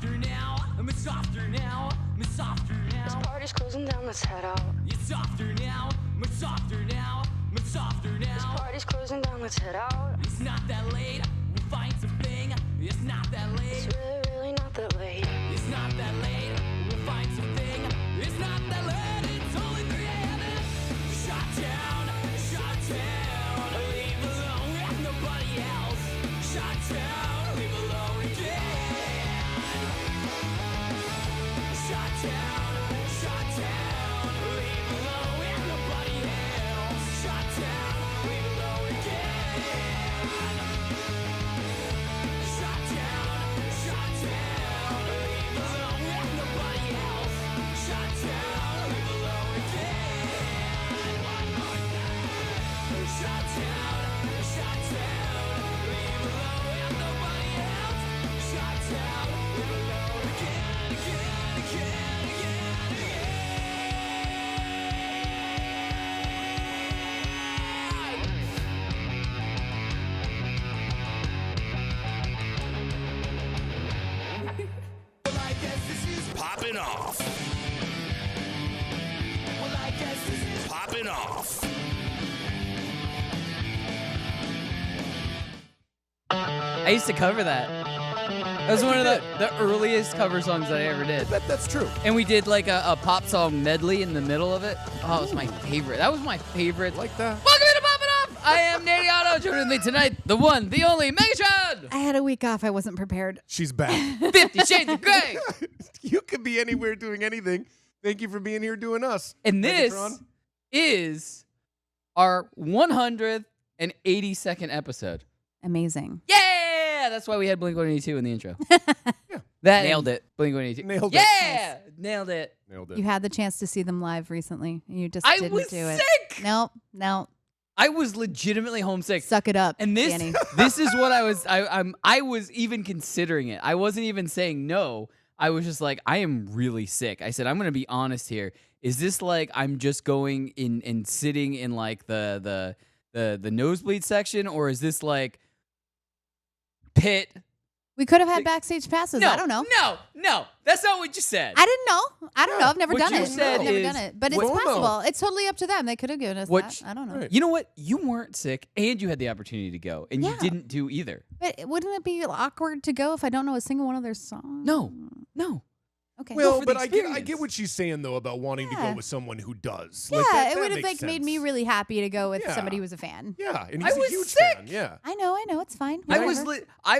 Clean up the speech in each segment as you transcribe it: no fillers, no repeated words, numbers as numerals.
softer now. I'm softer now. I'm softer now. This party's closing down, let's head out. It's softer now. I'm softer now. I'm softer This now. party's closing down, let's head out. It's not that late. We'll find something. It's not that late. It's really not that late. It's not that late. We'll find something. It's not that late. It's only 3 a.m. Shut down. Shut down. Leave alone with nobody else. Shut down. Leave alone again. Shut down. Shut down. Leave alone with nobody else. Shut down. Leave alone again. Shut down. Shut down. Leave alone with nobody else. Shut down. Leave alone again. One more time. Shut down. Shut down. Leave alone with nobody else. Shut down. Leave alone again, again, again, again, again. Well, I guess this is Poppin' Off. well, I guess this is Poppin' Off. I used to cover that. That was one of the earliest cover songs that I ever did. Bet that's true. And we did like a pop song medley in the middle of it. Oh, it was my favorite. That was my favorite. Like that. Welcome to Poppin' Off! I am Nanny Otto. Joining me tonight, the one, the only, Megatron! I had a week off. I wasn't prepared. She's back. 50 Shades of Grey! You could be anywhere doing anything. Thank you for being here doing us. And this Megatron. is our 182nd episode. Amazing. Yeah! That's why we had Blink-182 in the intro. Yeah. That Nailed it. Blink-182. Nailed it. Yeah! Nailed it. Nailed it. You had the chance to see them live recently, and you just I didn't was do it. sick! No. I was legitimately homesick. Suck it up, And this Danny. this is what I was even considering it. I wasn't even saying no. I was just like, I am really sick. I said, I'm gonna be honest here. Is this like I'm just going in and sitting in like the nosebleed section, or is this like pit? We could have had backstage passes. No, I don't know. No. That's not what you said. I didn't know. I don't know. I've never What done you it. said I've never is- done it. But it's What- possible. It's totally up to them. They could have given us Which- that. I don't know. Right. You know what? You weren't sick, and you had the opportunity to go, and you Yeah. didn't do either. But wouldn't it be awkward to go if I don't know a single one of their songs? No. Okay. Well, for the but I get experience. what she's saying though about wanting to Yeah. go with someone who does. yeah, Like, that it would have makes like made me sense. really happy to go with Yeah. somebody who was a fan. Yeah, and I he's a was huge sick. fan. Yeah. I know. It's fine. I Whatever.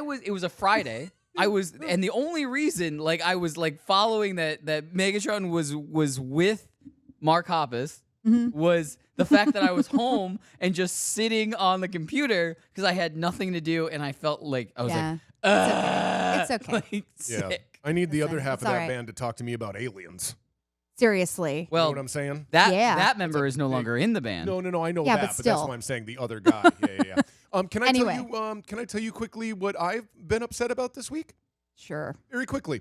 was it was a Friday. And the only reason like I was like following that Megatron was with Mark Hoppus was the fact that I was home and just sitting on the computer because I had nothing to do and I felt like I was Yeah. like It's okay. like, Yeah. sick. I need the Listen, other half it's of that all right. band to talk to me about aliens. Seriously. Well, You know what I'm saying? that Yeah. member is no longer in the band. No, I know Yeah, that, but that's still. why I'm saying the other guy. Yeah. Can I Anyway. tell you quickly what I've been upset about this week? Sure. Very quickly.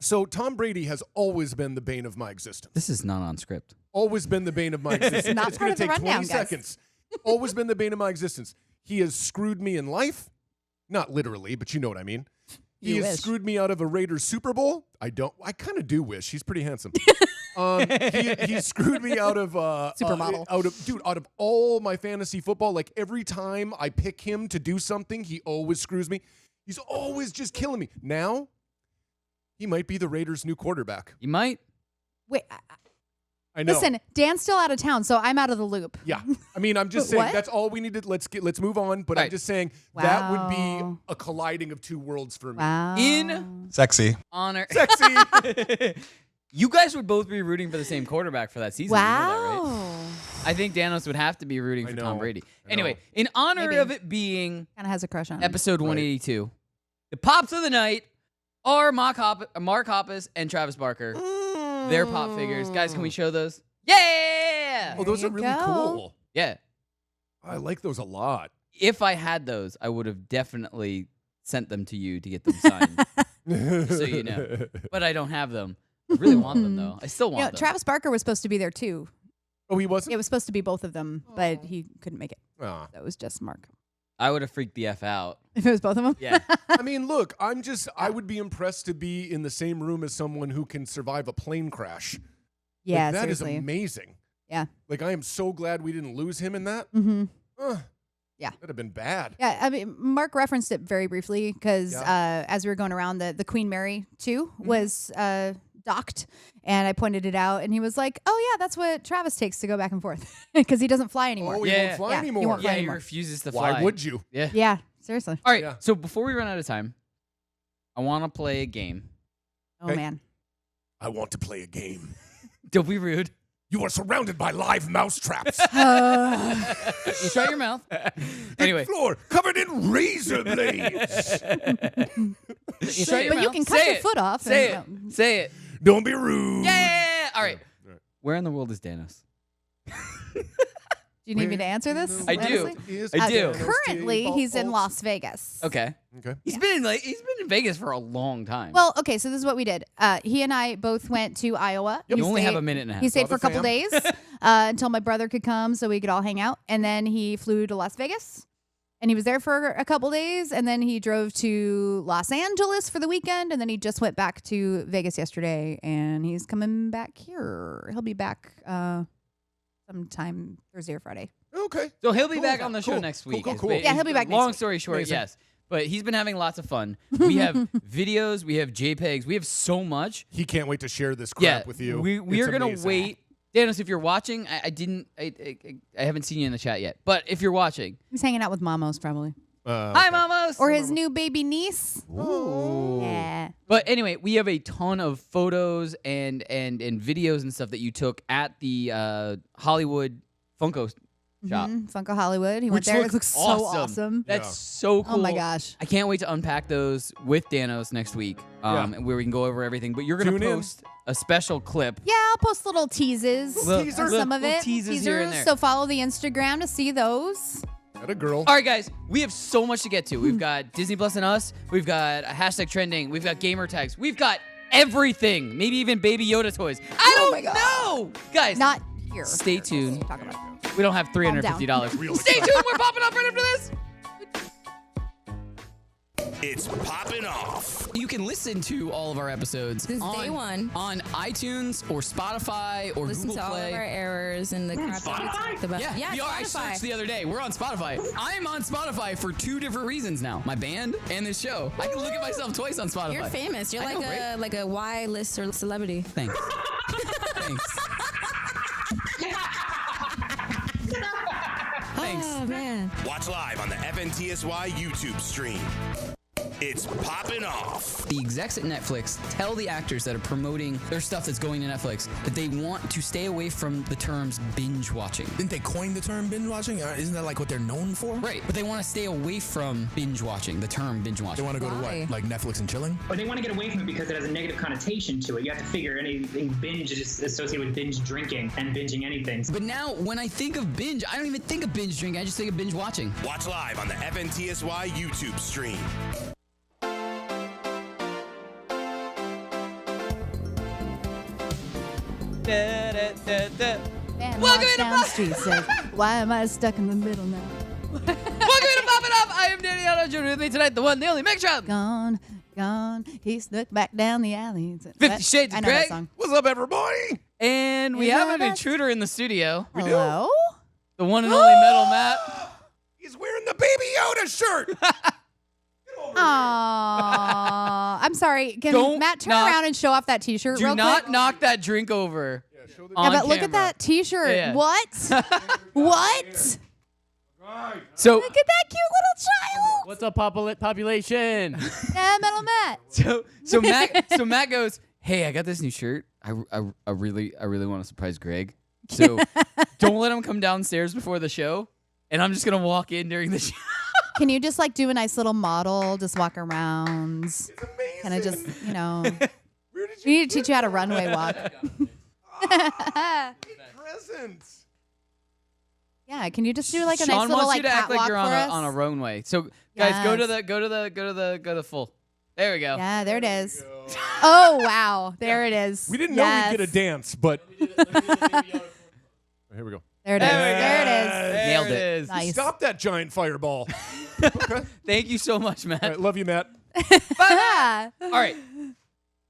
So Tom Brady has always been the bane of my existence. This is not on script. Always been the bane of my existence. Not It's part going of to the take 20 rundown, guys. seconds. Always been the bane of my existence. He has screwed me in life. Not literally, but you know what I mean. He You has wish. screwed me out of a Raiders Super Bowl. I kind of do wish. He's pretty handsome. He screwed me out of Supermodel. out of all my fantasy football. Like every time I pick him to do something, he always screws me. He's always just killing me. Now, he might be the Raiders' new quarterback. You might. Wait. I know. Listen, Dan's still out of town, so I'm out of the loop. Yeah, I mean, I'm just saying What? that's all we needed. Let's move on. But I'm Right. just saying that would be Wow. a colliding of two worlds for me. Wow. In Sexy. honor. Sexy. You guys would both be rooting for the same quarterback for that season. You know that, right? Wow. I think Danos would have to be rooting I for know. Tom Brady. I know. Anyway, in honor Maybe. of it being Kind of has a crush on him. episode Right. 182, the pops of the night are Mark Hoppus and Travis Barker. Their pop figures. Guys, can we show those? Yeah! Oh, those There are you really go. cool. Yeah. I like those a lot. If I had those, I would have definitely sent them to you to get them signed. So you know. But I don't have them. I really want them, though. I still You want know, them. Travis Barker was supposed to be there too. Oh, he wasn't? It was supposed to be both of them, but he couldn't make it. Ah. That was just Mark. I would have freaked the F out. If it was both of them? Yeah. I mean, look, I would be impressed to be in the same room as someone who can survive a plane crash. Yeah, Like, that is seriously. amazing. Yeah. Like, I am so glad we didn't lose him in that. Mm-hmm. Yeah. That'd have been bad. Yeah, I mean, Mark referenced it very briefly because as we were going around, the Queen Mary 2 was docked, and I pointed it out, and he was like, "Oh yeah, that's what Travis takes to go back and forth because he doesn't fly anymore." Oh, he Yeah. won't fly Yeah, he anymore. won't fly Yeah, he anymore. refuses to fly. Why would you? Yeah. Yeah, seriously. All right. Yeah. So before we run out of time, I want to play a game. Oh Okay. man. I want to play a game. Don't be rude. You are surrounded by live mouse traps. Shut your mouth. Anyway. Floor covered in razor blades. Shut your But you mouth. can cut Say your it. foot off. Say and, it. Say it. Don't be rude. Yeah. All right. Where in the world is Danos? Do you need me to answer this? I do. honestly? I do. Currently, he's in Las Vegas. Okay. Okay. He's been in Vegas for a long time. Well, okay, so this is what we did. He and I both went to Iowa. you He only have stayed- a minute and a half. He stayed Saw for a the couple fam. days until my brother could come so we could all hang out. And then he flew to Las Vegas. And he was there for a couple days. And then he drove to Los Angeles for the weekend. And then he just went back to Vegas yesterday. And he's coming back here. He'll be back sometime Thursday or Friday. Okay. So he'll be Cool. back on the show Cool. next Cool, week. cool, is cool. ba- Yeah, he'll be back next Long week. story short, Amazing. yes. But he's been having lots of fun. We have videos. We have JPEGs. We have so much. He can't wait to share this crap Yeah, with you. we It's are gonna amazing. wait. Danos, if you're watching, I haven't seen you in the chat yet. But if you're watching, He's hanging out with Mamos probably. hi, Mamos. Or his new baby niece. Ooh. Yeah. But anyway, we have a ton of photos and videos and stuff that you took at the Hollywood Funko shop. Funko Hollywood. He Which went there. It looks looks so awesome. awesome. That's Yeah. so cool. Oh my gosh. I can't wait to unpack those with Danos next week, where we can go over everything. But you're gonna Tune in. post a special clip. Yeah, I'll post little teases Little of some of little it. teasers here and there. So follow the Instagram to see those. That a girl. All right, guys, we have so much to get to. We've got Disney Plus and Us. We've got a hashtag trending. We've got gamer tags. We've got everything. Maybe even Baby Yoda toys. I don't know, guys. Not here. Stay tuned. Talk about it. We don't have $350. Real Stay tuned. We're popping up right after this. It's Poppin' Off. You can listen to all of our episodes Since day one. on iTunes or Spotify or Listen Google to all Play. of our errors and the crap that we talked about. Yeah, we are. I Spotify. searched the other day. We're on Spotify. I'm on Spotify for 2 different reasons now: my band and this show. I can look at myself twice on Spotify. You're famous. You're I like know, right? like a Y list or celebrity. Thanks. Thanks. Thanks. Oh man. Watch live on the FNTSY YouTube stream. It's Poppin' Off. The execs at Netflix tell the actors that are promoting their stuff that's going to Netflix that they want to stay away from the terms binge watching. Didn't they coin the term binge watching? Isn't that like what they're known for? Right, but they want to stay away from binge watching, the term binge They watching. want to go to Why? what? Like Netflix and chilling? But they want to get away from it because it has a negative connotation to it. You have to figure anything binge is just associated with binge drinking and binging anything. But now, when I think of binge, I don't even think of binge drinking. I just think of binge watching. Watch live on the FNTSY YouTube stream. Man Welcome walks into down the street says, "Why am I stuck in the middle now?" Welcome to Poppin' Off. I am Danny Otto. Joining with me tonight, the one, the only, Megs. Gone, gone. He snuck back down the alley. 50 Shades of I know Grey. that song. What's up, everybody? And we Is have that an the- intruder in the studio. Hello. The one and only Metal Matt. He's wearing the Baby Yoda shirt. Aww. I'm sorry. Can Don't Matt turn knock- around and show off that T-shirt Do real not quick? knock that drink over. Show the- Yeah, on but look at camera. that T-shirt. Yeah. What? What? So, Look at that cute little child. What's up, population? Yeah, Metal Matt. so Matt goes, "Hey, I got this new shirt. I really want to surprise Greg. So don't let him come downstairs before the show, and I'm just gonna walk in during the show." Can you just like do a nice little model, just walk around? It's amazing. Kind of just, you know. Where did We need to teach you how to runway walk. presents? Yeah, can you just do like a Sean nice little wants like you to act catwalk like you're for us? on a runway. So guys, go to Yes. the full. There we go. Yeah, there it is. Oh wow, there it is. We didn't know Yes. we'd get a dance, but here we go. There it is. There it is. Nailed it. Nice. Stop that giant fireball. Thank you so much, Matt. All right, love you, Matt. All right.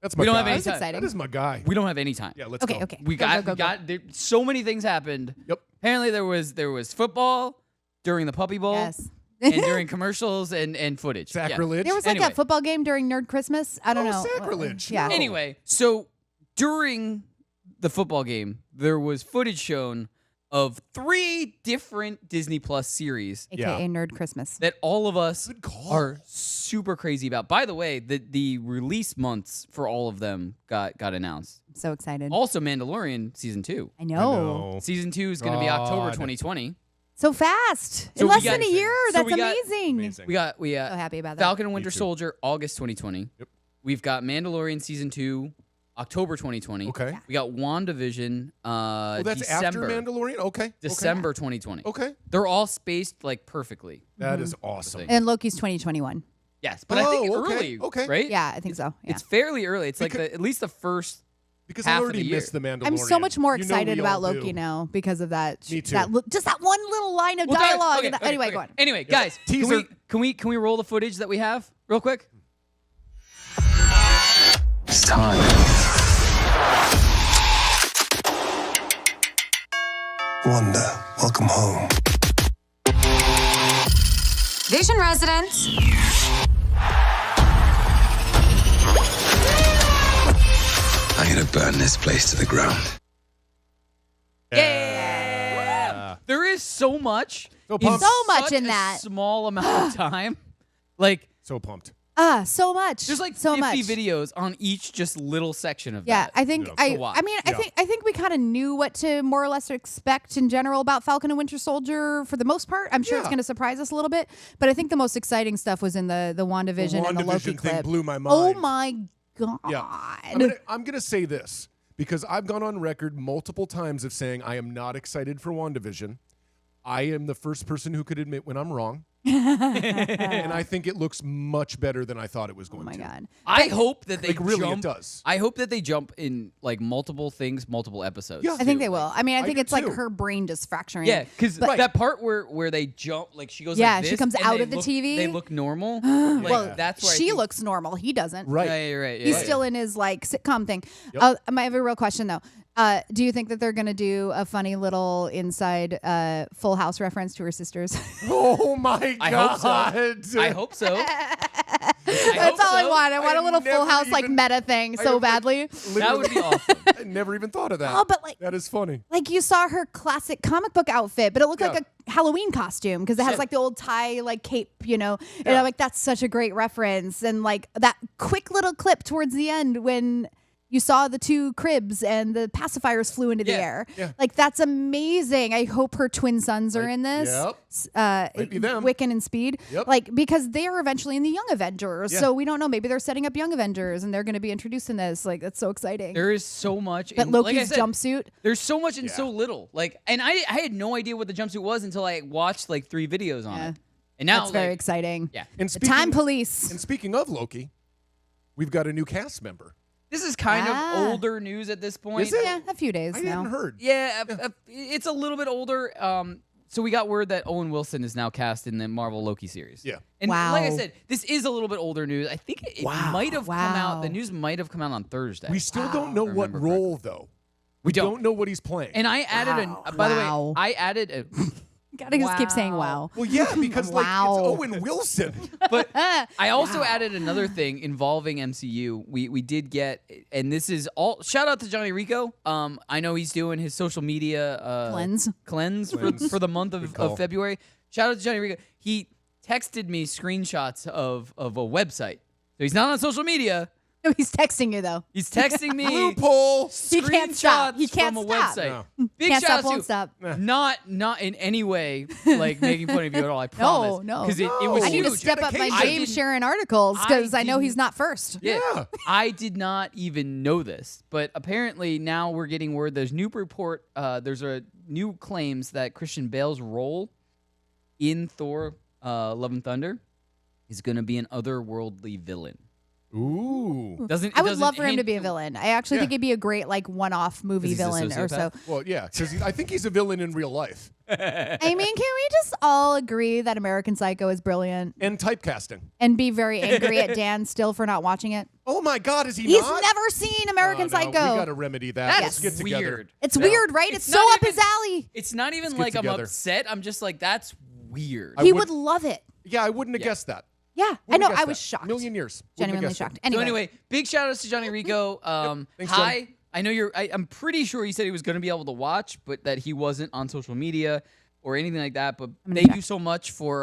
That's my We don't guy. have any That's time. exciting. That is my guy. We don't have any time. Yeah, let's Okay, go. okay. We Go, got, go, we go, got. There, so many things happened. Yep. Apparently, there was football during the Puppy Bowl Yes. and during commercials and footage. Yeah. Sacrilege. There was like Anyway. a football game during Nerd Christmas. I don't Oh, know. sacrilege. Yeah. No. Anyway, so during the football game, there was footage shown of 3 different Disney Plus series AKA Nerd Christmas. that all of us Good call. are super crazy about. By the way, the release months for all of them got announced. I'm so excited. Also, Mandalorian season 2. I know. know. Season 2 is going to be October God. 2020. So fast. So In we less got- than a year. so That's we got- amazing. Amazing. We got So happy about that. Falcon and Winter too. Soldier August 2020. Yep. We've got Mandalorian season 2 October 2020. Okay. We got WandaVision Oh, that's December. after Mandalorian? Okay. December 2020. Okay. They're all spaced like perfectly. That is awesome. Thing. And Loki's 2021. Yes, but I think Oh, okay, early, okay. right? Yeah, I think so. Yeah. It's fairly early. It's like Because- at least the first. Because half I of already the year. missed the Mandalorian. I'm so much more You know excited we about all Loki do. now because of that. Me too. Just that one little line of We'll dive- dialogue. okay, and that- okay, anyway, okay. go on. Anyway, guys, Teaser. can we roll the footage that we have real quick? It's time. Wanda, welcome home. Vision residents. I'm gonna burn this place to the ground. Yeah. There is so much. So in pumped. So much such in a that. small amount of time. Like So pumped. So much. there's like so 50 much. videos on each just little section of Yeah, that. I think Yeah. I. To watch. I mean, Yeah. I think we kind of knew what to more or less expect in general about Falcon and Winter Soldier for the most part. I'm sure it's Yeah. going to surprise us a little bit, but I think the most exciting stuff was in the WandaVision and the Loki WandaVision thing clip. blew my Oh mind. my god! Yeah. I'm gonna say this because I've gone on record multiple times of saying I am not excited for WandaVision. I am the first person who could admit when I'm wrong. And I think it looks much better than I thought it was going Oh my to. god! I hope that they Like, really, it jump. does. I hope that they jump in like multiple things, multiple episodes. Yeah. I think too. they will. I mean, I I think do it's like too. her brain just fracturing. Yeah, because But- that part where they jump, like she goes. Yeah, like she this, comes and out they of the look- TV. They look normal. Like, Well, that's where I she think- looks normal. He doesn't. Right. Yeah, you're right. He's right. still in his like sitcom thing. Yep. I have a real question though. Do you think that they're gonna do a funny little inside Full House reference to her sisters? Oh my I god! hope so. I hope so. That's all I want. I want a I little Full never House like even- meta thing I so have, like, badly. That would be awesome. I never even thought of that. Oh, but like that is funny. you saw her classic comic book outfit, but it looked like Yeah. a Halloween costume because it has Sure. like the old tie like cape, you know. And Yeah. I'm like, that's such a great reference. And like that quick little clip towards the end when you saw the 2 cribs and the pacifiers flew into the Yeah, air. yeah. Like that's amazing. I hope her twin sons are in this. Yep. Might be them. Wiccan and Speed. Yep. Like because they are eventually in the Young Avengers. Yeah. So we don't know. Maybe they're setting up Young Avengers and they're going to be introduced in this. Like that's so exciting. There is so much. But in, like I Loki's said, jumpsuit. There's so much and Yeah. so little. Like, and I had no idea what the jumpsuit was until I watched like 3 videos on Yeah. it. And now That's very like, exciting. Yeah. And The Time Police. And speaking of Loki, we've got a new cast member. This is kind Ah. of older news at this point. Is it? Yeah, a few days I now. hadn't heard. Yeah, it's a little bit older. So we got word that Owen Wilson is now cast in the Marvel Loki series. Yeah. And Wow. like I said, this is a little bit older news. I think it might have come out. Wow. The news might have come out on Thursday. We still don't know I what remember role though. We Don't know what he's playing. And I added Wow. by the Wow. way, I added a Gotta just keep saying wow. well, yeah, because like Wow. it's Owen Wilson. But I also added another thing involving MCU. We did get, and this is all shout out to Johnny Rico. I know he's doing his social media cleanse for the month of February. Shout out to Johnny Rico. He texted me screenshots of a website. So he's not on social media. No, he's texting you though. He's texting me Loophole. He can't stop. He screenshots can't from a stop. website. No. Big Can't shout stop, out won't to stop. not in any way like making fun of you at all. I promise. No. Because it was I need to huge. step up my I game didn't- sharing articles because I know didn't- he's not first. Yeah. Yeah. I did not even know this, but apparently now we're getting word. There's new report. There's a new claims that Christian Bale's role in Thor: Love and Thunder is going to be an otherworldly villain. Ooh. Doesn't I would doesn't love for him to hint be a villain. I actually think he'd be a great like one-off movie 'Cause he's a villain or so. sociopath? Well, yeah, because I think he's a villain in real life. I mean, can we just all agree that American Psycho is brilliant? And typecasting. And be very angry at Dan still for not watching it? Oh my God, is he He's not? never seen American No, Psycho. we got to remedy that. That's Let's get together. weird. It's weird, right? It's so not up his alley. It's not even Let's like get I'm together. upset. I'm just like, that's weird. He would love it. Yeah, I wouldn't have guessed that. Yeah, I Wouldn't know. have guessed I was that. shocked. Million years. Wouldn't have Genuinely guessed shocked. that. So Anyway, anyway, big shout outs to Johnny Rico. Thanks, hi. John. I know I'm pretty sure he said he was going to be able to watch, but that he wasn't on social media or anything like that. But thank you so much for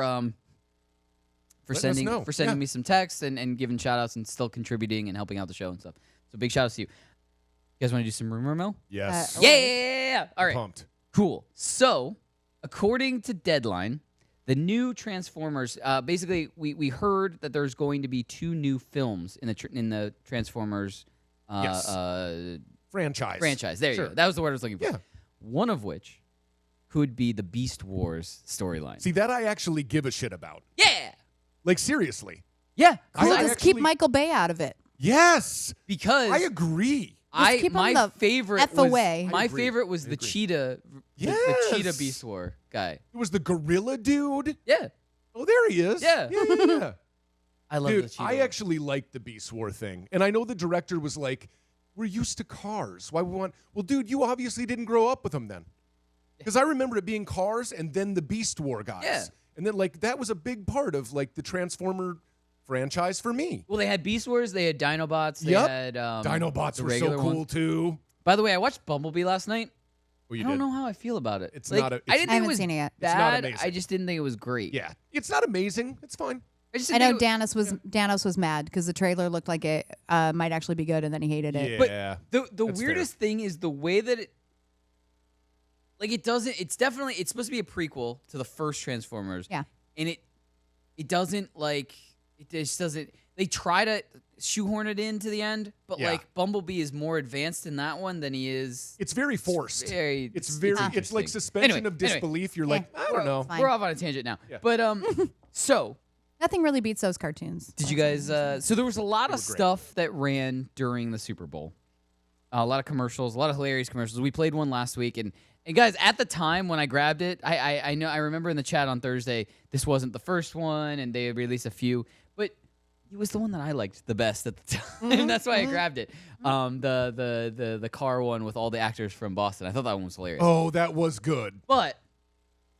Letting us know. sending Yeah. me some texts and giving shout outs and still contributing and helping out the show and stuff. So big shout outs to you. You guys want to do some rumor mill? Yes. Yeah. All right. Pumped. Cool. So, according to Deadline, the new Transformers. Basically, we heard that there's going to be 2 new films in the Transformers. Yes. Franchise. There Sure. you go. That was the word I was looking for. Yeah. One of which could be the Beast Wars storyline. See, that I actually give a shit about. Yeah. Like, seriously. Yeah. cool. I Just keep actually- Michael Bay out of it. Yes. Because I agree. Just keep him my the favorite F was away. my I agree. favorite was I the agree. cheetah the Yes. cheetah Beast War guy. It was the gorilla dude. Yeah. Oh, there he is. Yeah. Yeah. I love the Dude, cheetah. I actually liked the Beast War thing. And I know the director was like, we're used to cars. Why we want... Well, dude, you obviously didn't grow up with them then. Because I remember it being cars and then the Beast War guys. Yeah. And then, like, that was a big part of, like, the Transformer franchise for me. Well, they had Beast Wars, they had Dinobots, they Yep. had Dinobots the were so regular cool, one. too. By the way, I watched Bumblebee last night. Oh, you I don't did? know how I feel about it. It's Like, not a- I it's- didn't I think it haven't was seen it yet. It's not bad. amazing. I just didn't think it was great. Yeah. It's not amazing. It's fine. I just I didn't know think Danos was mad because the trailer looked like it might actually be good, and then he hated it. Yeah. But the That's weirdest thing is the way that it, like, it doesn't. It's definitely it's supposed to be a prequel to the first Transformers. Yeah. And it doesn't like it just doesn't. They try to shoehorn it into the end, but Yeah. like Bumblebee is more advanced in that one than he is. It's very forced. It's like interesting. suspension of disbelief. You're like, I don't know. fine. We're off on a tangent now. Yeah. But so Nothing really beats those cartoons. did you guys? So there was a lot They of were great. stuff that ran during the Super Bowl. A lot of commercials, a lot of hilarious commercials. We played one last week, and guys, at the time when I grabbed it, I know I remember in the chat on Thursday this wasn't the first one, and they released a few, but it was the one that I liked the best at the time. That's why I grabbed it. The car one with all the actors from Boston. I thought that one was hilarious. Oh, that was good. But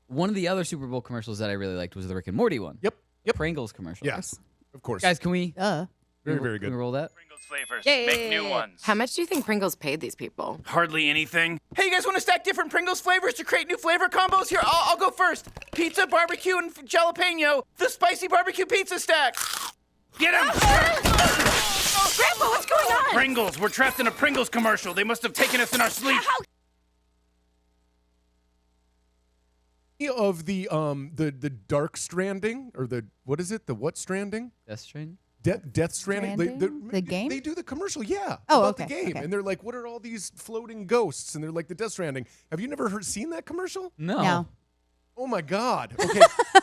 one of the other Super Bowl commercials that I really liked was the Rick and Morty one. Yep. Pringles commercial. Yes. Of course. Guys, can we? Very, very Can good. we roll that? Flavors. Yay. Make new ones. How much do you think Pringles paid these people? Hardly anything. Hey, you guys want to stack different Pringles flavors to create new flavor combos? Here, I'll go first. Pizza, barbecue, and jalapeno. The spicy barbecue pizza stack. Get him! Grandpa, what's going on? Pringles. We're trapped in a Pringles commercial. They must have taken us in our sleep. Of the Dark Stranding or the what is it? The what Stranding? Death Stranding. Death Stranding. The game? They do the commercial, yeah. Oh, about okay, the game, okay. and they're like, "What are all these floating ghosts?" And they're like, "The Death Stranding." Have you never seen that commercial? No. Oh my God. Okay,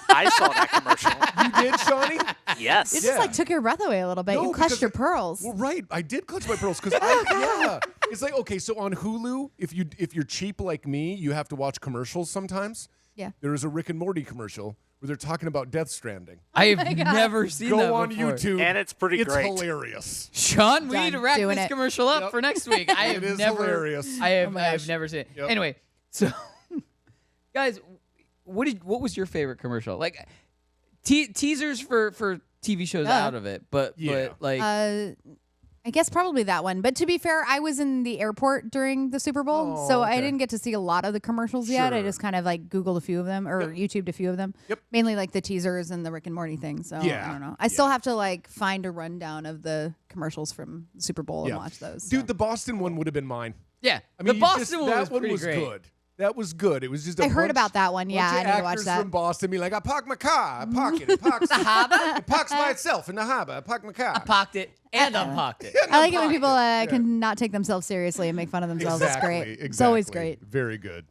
I saw that commercial. you did, Shawnee? Yes. It just like took your breath away a little bit. No, you clutched because- your pearls. Well, right. I did clutch my pearls because yeah. It's like, okay, so on Hulu, if you're cheap like me, you have to watch commercials sometimes. Yeah. There is a Rick and Morty commercial where they're talking about Death Stranding. I have never seen that Go on before. YouTube. And it's pretty It's great. hilarious. Sean, we Done. need to wrap Doing this it. commercial up Yep. for next week. I It have is never. hilarious. I have. Oh my I have gosh. never seen it. Yep. Anyway, so guys, what was your favorite commercial? Like teasers for TV shows out of it, but like I guess probably that one. But to be fair, I was in the airport during the Super Bowl, Oh, so I okay. didn't get to see a lot of the commercials yet. I Sure. just kind of like Googled a few of them or YouTubed a few of them. Yep. Mainly like the teasers and the Rick and Morty thing. So Yeah. I don't know. I still have to like find a rundown of the commercials from the Super Bowl and watch those. so. Dude, the Boston one would have been mine. yeah, I mean, the you Boston just- one that was pretty great. good. That was good. It was just a I heard bunch- about that one. Yeah, bunch I of need to watch actors that. from Boston be like, I parked my car. I park it. It parks, it parks by itself in the harbor. I parked my car. I pocked it and unpocked it. I like it when people can not take themselves seriously and make fun of themselves. Exactly, It's great. Exactly. It's always great. Very good.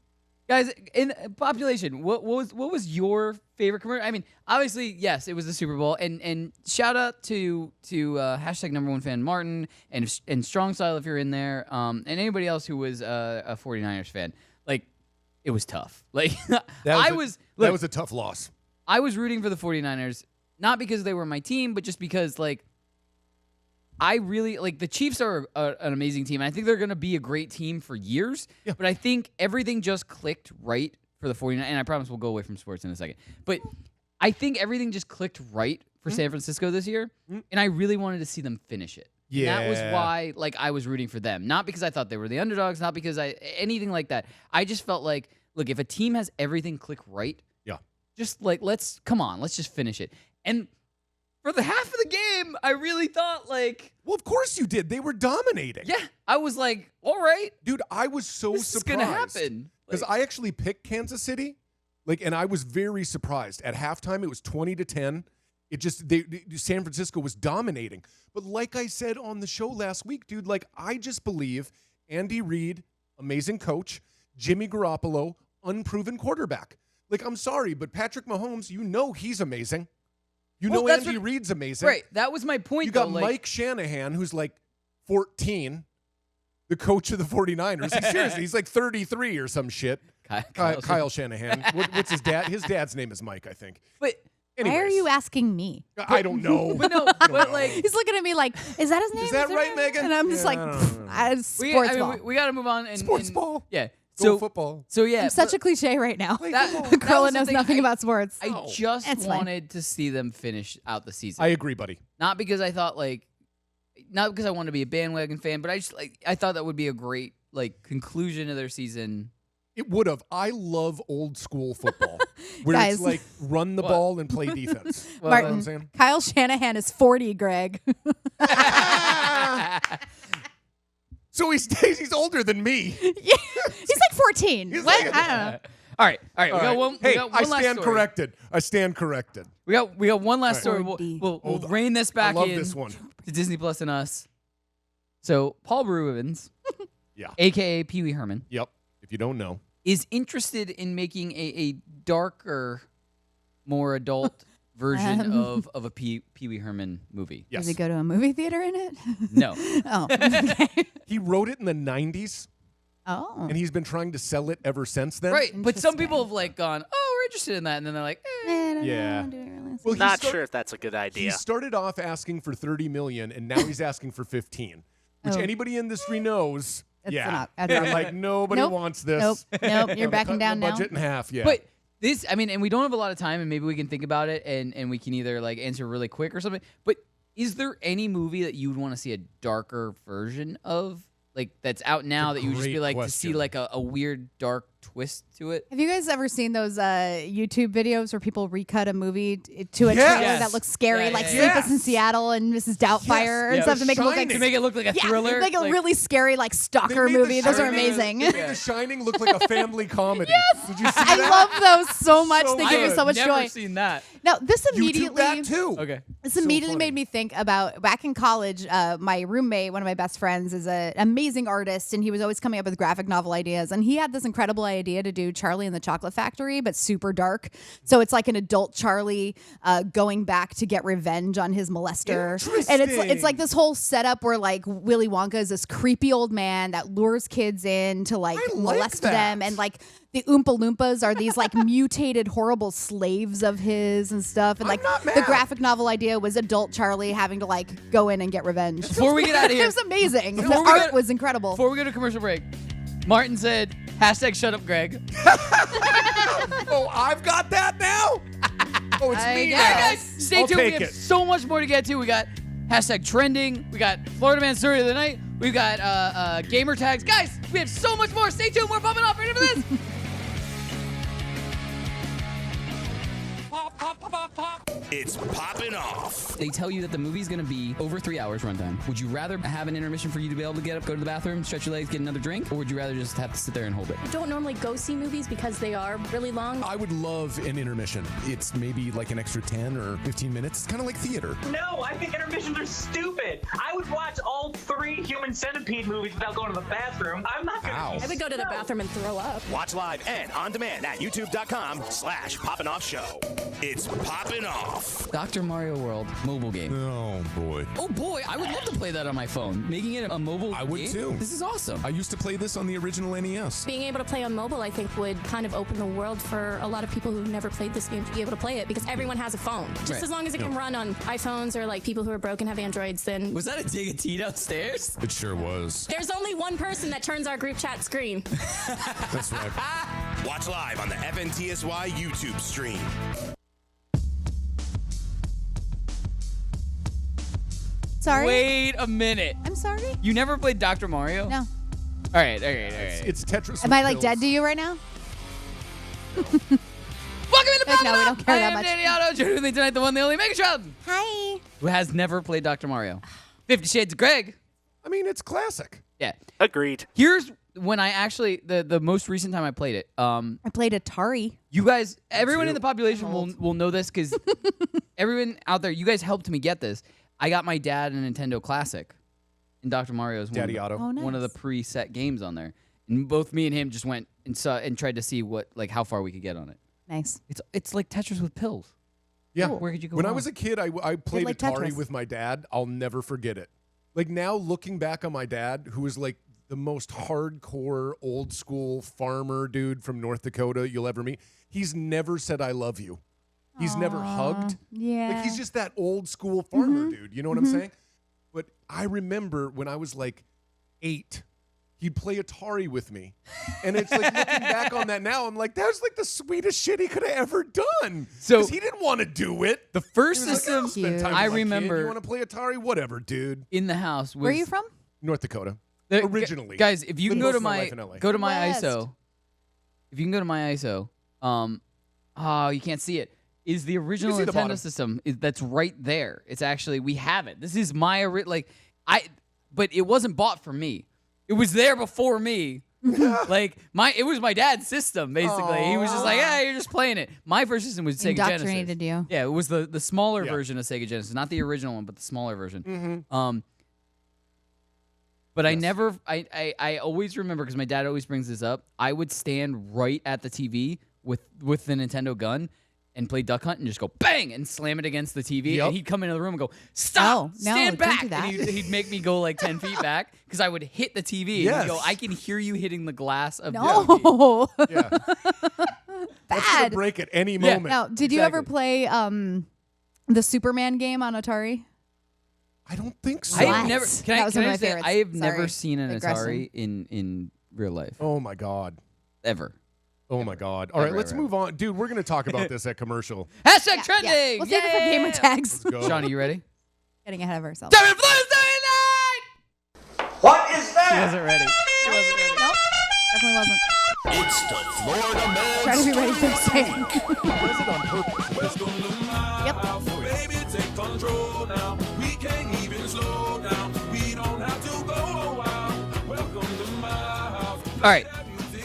Guys, in population, what was your favorite commercial? I mean, obviously, yes, it was the Super Bowl, and shout out to hashtag #1fan Martin and Strong Style if you're in there, and anybody else who was a 49ers fan. Like, it was tough. Like That was a tough loss. I was rooting for the 49ers, not because they were my team, but just because, like, I really, like, the Chiefs are an amazing team, and I think they're going to be a great team for years, but I think everything just clicked right for the 49ers, and I promise we'll go away from sports in a second, but I think everything just clicked right for San Francisco this year, and I really wanted to see them finish it. Yeah. And that was why, like, I was rooting for them. Not because I thought they were the underdogs, not because anything like that. I just felt like, look, if a team has everything click right, just like, let's just finish it. And for the half of the game, I really thought, like, well, of course you did. They were dominating. Yeah, I was like, all right, dude. I was so this surprised. is gonna happen Because I actually picked Kansas City, like, and I was very surprised. At halftime, it was 20-10. It just San Francisco was dominating. But like I said on the show last week, dude, like, I just believe Andy Reid, amazing coach, Jimmy Garoppolo, unproven quarterback. Like, I'm sorry, but Patrick Mahomes, you know he's amazing. You know Andy Reid's amazing. Right, that was my point. You got though, Mike Shanahan, who's like 14, the coach of the 49ers. Seriously, he's like 33 or some shit. Kyle Shanahan. What's his dad? His dad's name is Mike, I think. But why are you asking me? I don't know. But no, but like, he's looking at me like, is that his name? Is that right, Megan? And I'm just like, sports ball. We got to move on. Sports ball. Yeah. Go football. So yeah, I'm such a cliche right now. That Carla knows nothing about sports. I just wanted to see them finish out the season. I agree, buddy. Not because I thought not because I wanted to be a bandwagon fan, but I thought that would be a great conclusion of their season. It would have. I love old school football where Guys. it's like run the ball and play defense. Martin, Kyle Shanahan is 40, Greg. So he's older than me. Yeah, he's like 14. He's What? like- I don't know. All right. We got one. Hey, we got one I last stand story. corrected. I stand corrected. We got one last story. All right. We'll rein this back I love in this one. to Disney Plus and Us. So Paul Bruins, Yeah. aka Pee Wee Herman, Yep. If you don't know. is interested in making a darker, more adult version of a Pee Wee Herman movie. Yes. Does he go to a movie theater in it? No. Oh, okay. He wrote it in the 90s, Oh. and he's been trying to sell it ever since then. Right, but some people have gone, oh, we're interested in that, and then they're like, Yeah. Well, he Not sure if that's a good He idea. started off asking for $30 million, and now he's asking for 15, which Oh. anybody in the industry knows. That's yeah. not- that's They're not- like, nobody Nope. wants this. Nope. You're I'm backing cutting down the now. budget in half. Yeah. But this, I mean, and we don't have a lot of time, and maybe we can think about it, and we can either answer really quick or something. But is there any movie that you would want to see a darker version of, that's out now that you would just be great to see question. a weird dark twist to it? Have you guys ever seen those YouTube videos where people recut a movie to a Yes. trailer Yes. that looks scary, Yeah, like yeah, Sleepless yeah. in Seattle and Mrs. Doubtfire and Yeah. stuff to make it look Shining. like To make it look like a thriller? make it really scary, like They stalker made The movie. Those are Shining- amazing. They made The Shining look like a family comedy. Yes. Did you see I that? love those so much. So They give you good. so much Never joy. seen that. Now, this YouTube immediately that too. Okay. This So immediately funny. made me think about back in college. My roommate, one of my best friends, is an amazing artist, and he was always coming up with graphic novel ideas. And he had this incredible idea to do Charlie and the Chocolate Factory, but super dark. So it's like an adult Charlie going back to get revenge on his molester. And it's like this whole setup where Willy Wonka is this creepy old man that lures kids in to molest them, and the Oompa Loompas are these mutated horrible slaves of his and stuff. And the graphic novel idea was adult Charlie having to go in and get revenge. Before we get out of here, It was amazing. Before The we art go- was incredible. Before we go to commercial break, Martin said, #shut up, Greg. Oh, I've got that now? Oh, it's me guess. now. All right, guys, stay I'll tuned. We take have it. so much more to get to. We got #trending. We got Florida Man Story of the Night. We've got gamer tags. Guys, we have so much more. Stay tuned. We're popping off. Ready for this? It's popping off. They tell you that the movie's going to be over 3 hours runtime. Would you rather have an intermission for you to be able to get up, go to the bathroom, stretch your legs, get another drink, or would you rather just have to sit there and hold it? I don't normally go see movies because they are really long. I would love an intermission. It's maybe like an extra 10 or 15 minutes. It's kind of like theater. No, I think intermissions are stupid. I would watch all 3 human centipede movies without going to the bathroom. I'm not gonna. I would go to the bathroom and throw up. Watch live and on demand at youtube.com/Poppin Off Show. It's Poppin Off. Dr. Mario World mobile game. Oh boy. Oh boy, I would love to play that on my phone. Making it a mobile game. I would too. This is awesome. I used to play this on the original NES. Being able to play on mobile, I think, would kind of open the world for a lot of people who've never played this game to be able to play it because everyone has a phone. Just Right. as long as it can run on iPhones or like people who are broken have Androids, then Was that a dig at tea downstairs? It sure was. there's only one person that turns our group chat screen. That's right. Watch live on the FNTSY YouTube stream. Sorry. Wait a minute. I'm sorry. You never played Dr. Mario? No. All right. It's Tetris. Am with I like pills. dead to you right now? Welcome into Like, Poppin' no, we Off. don't care I that am much. Danny Otto, joining with me tonight, the one, the only Megatron, Hi. who has never played Dr. Mario. 50 Shades of Greg. I mean, it's classic. Yeah. Agreed. Here's when I actually the most recent time I played it. I played Atari. You guys, everyone in too. the population will know this because everyone out there, you guys helped me get this. I got my dad a Nintendo Classic, and Dr. Mario is Daddy Otto. Oh, one of the nice. preset games on there. And both me and him just went and saw and tried to see how far we could get on it. Nice. It's like Tetris with pills. Yeah. Where could you go When I wrong? was a kid, I played like Atari Tetris. with my dad. I'll never forget it. Like now, looking back on my dad, who was like the most hardcore, old school farmer dude from North Dakota you'll ever meet, he's never said "I love you." He's never hugged. Yeah. Like he's just that old school farmer dude. You know what I'm saying? But I remember when I was like 8, he'd play Atari with me. And it's like looking back on that now, I'm like, that was like the sweetest shit he could have ever done. So- Because he didn't want to do it. The first He was like, system "I'll spend time I with my kid. remember You want to play Atari? Whatever, dude. in the house was Where are you from? North Dakota. the- Originally. guys, if you Spent can go most to of my my life in LA. go to my West. ISO, if you can go to my ISO, oh, you can't see it. Is the original see the bottom. Nintendo system that's right there? It's actually we have it. This is my but it wasn't bought for me. It was there before me. It was my dad's system basically. He was just like, yeah, you're just playing it. My first system was Sega Genesis. Indoctrinated you. Yeah, it was the smaller Yeah. version of Sega Genesis, not the original one, but the smaller version. Mm-hmm. But Yes. I always remember because my dad always brings this up. I would stand right at the TV with the Nintendo gun and play Duck Hunt and just go bang and slam it against the TV. Yep. And he'd come into the room and go, stop, Oh, no, stand don't back. do that. And he'd make me go like 10 feet back because I would hit the TV. And he'd Yes. go, I can hear you hitting the glass of the TV. No. Yeah. That's going to Bad. break at any Yeah. moment. Now, did you ever Exactly. play the Superman game on Atari? I don't think so. I have What? never. That Can I, was can one of I my say favorites. I have never Sorry. seen an Digression. Atari in real life Oh, my God. ever. Oh, my God. All right, Ever, let's ever, move on. Dude, we're going to talk about this at commercial. Hashtag Yeah, trending. yeah. We'll save it for Yeah. gamer tags. Let's go. Sean, are you ready? Getting ahead of ourselves. Damn it, Florida's night! What is that? She wasn't ready. She wasn't ready. Nope. Definitely wasn't. It's the Florida Man. Try to be ready for the same. Was it on purpose? Yep. Baby, take control now. We can't even slow down. We don't have to go wild. Welcome to my house. All right.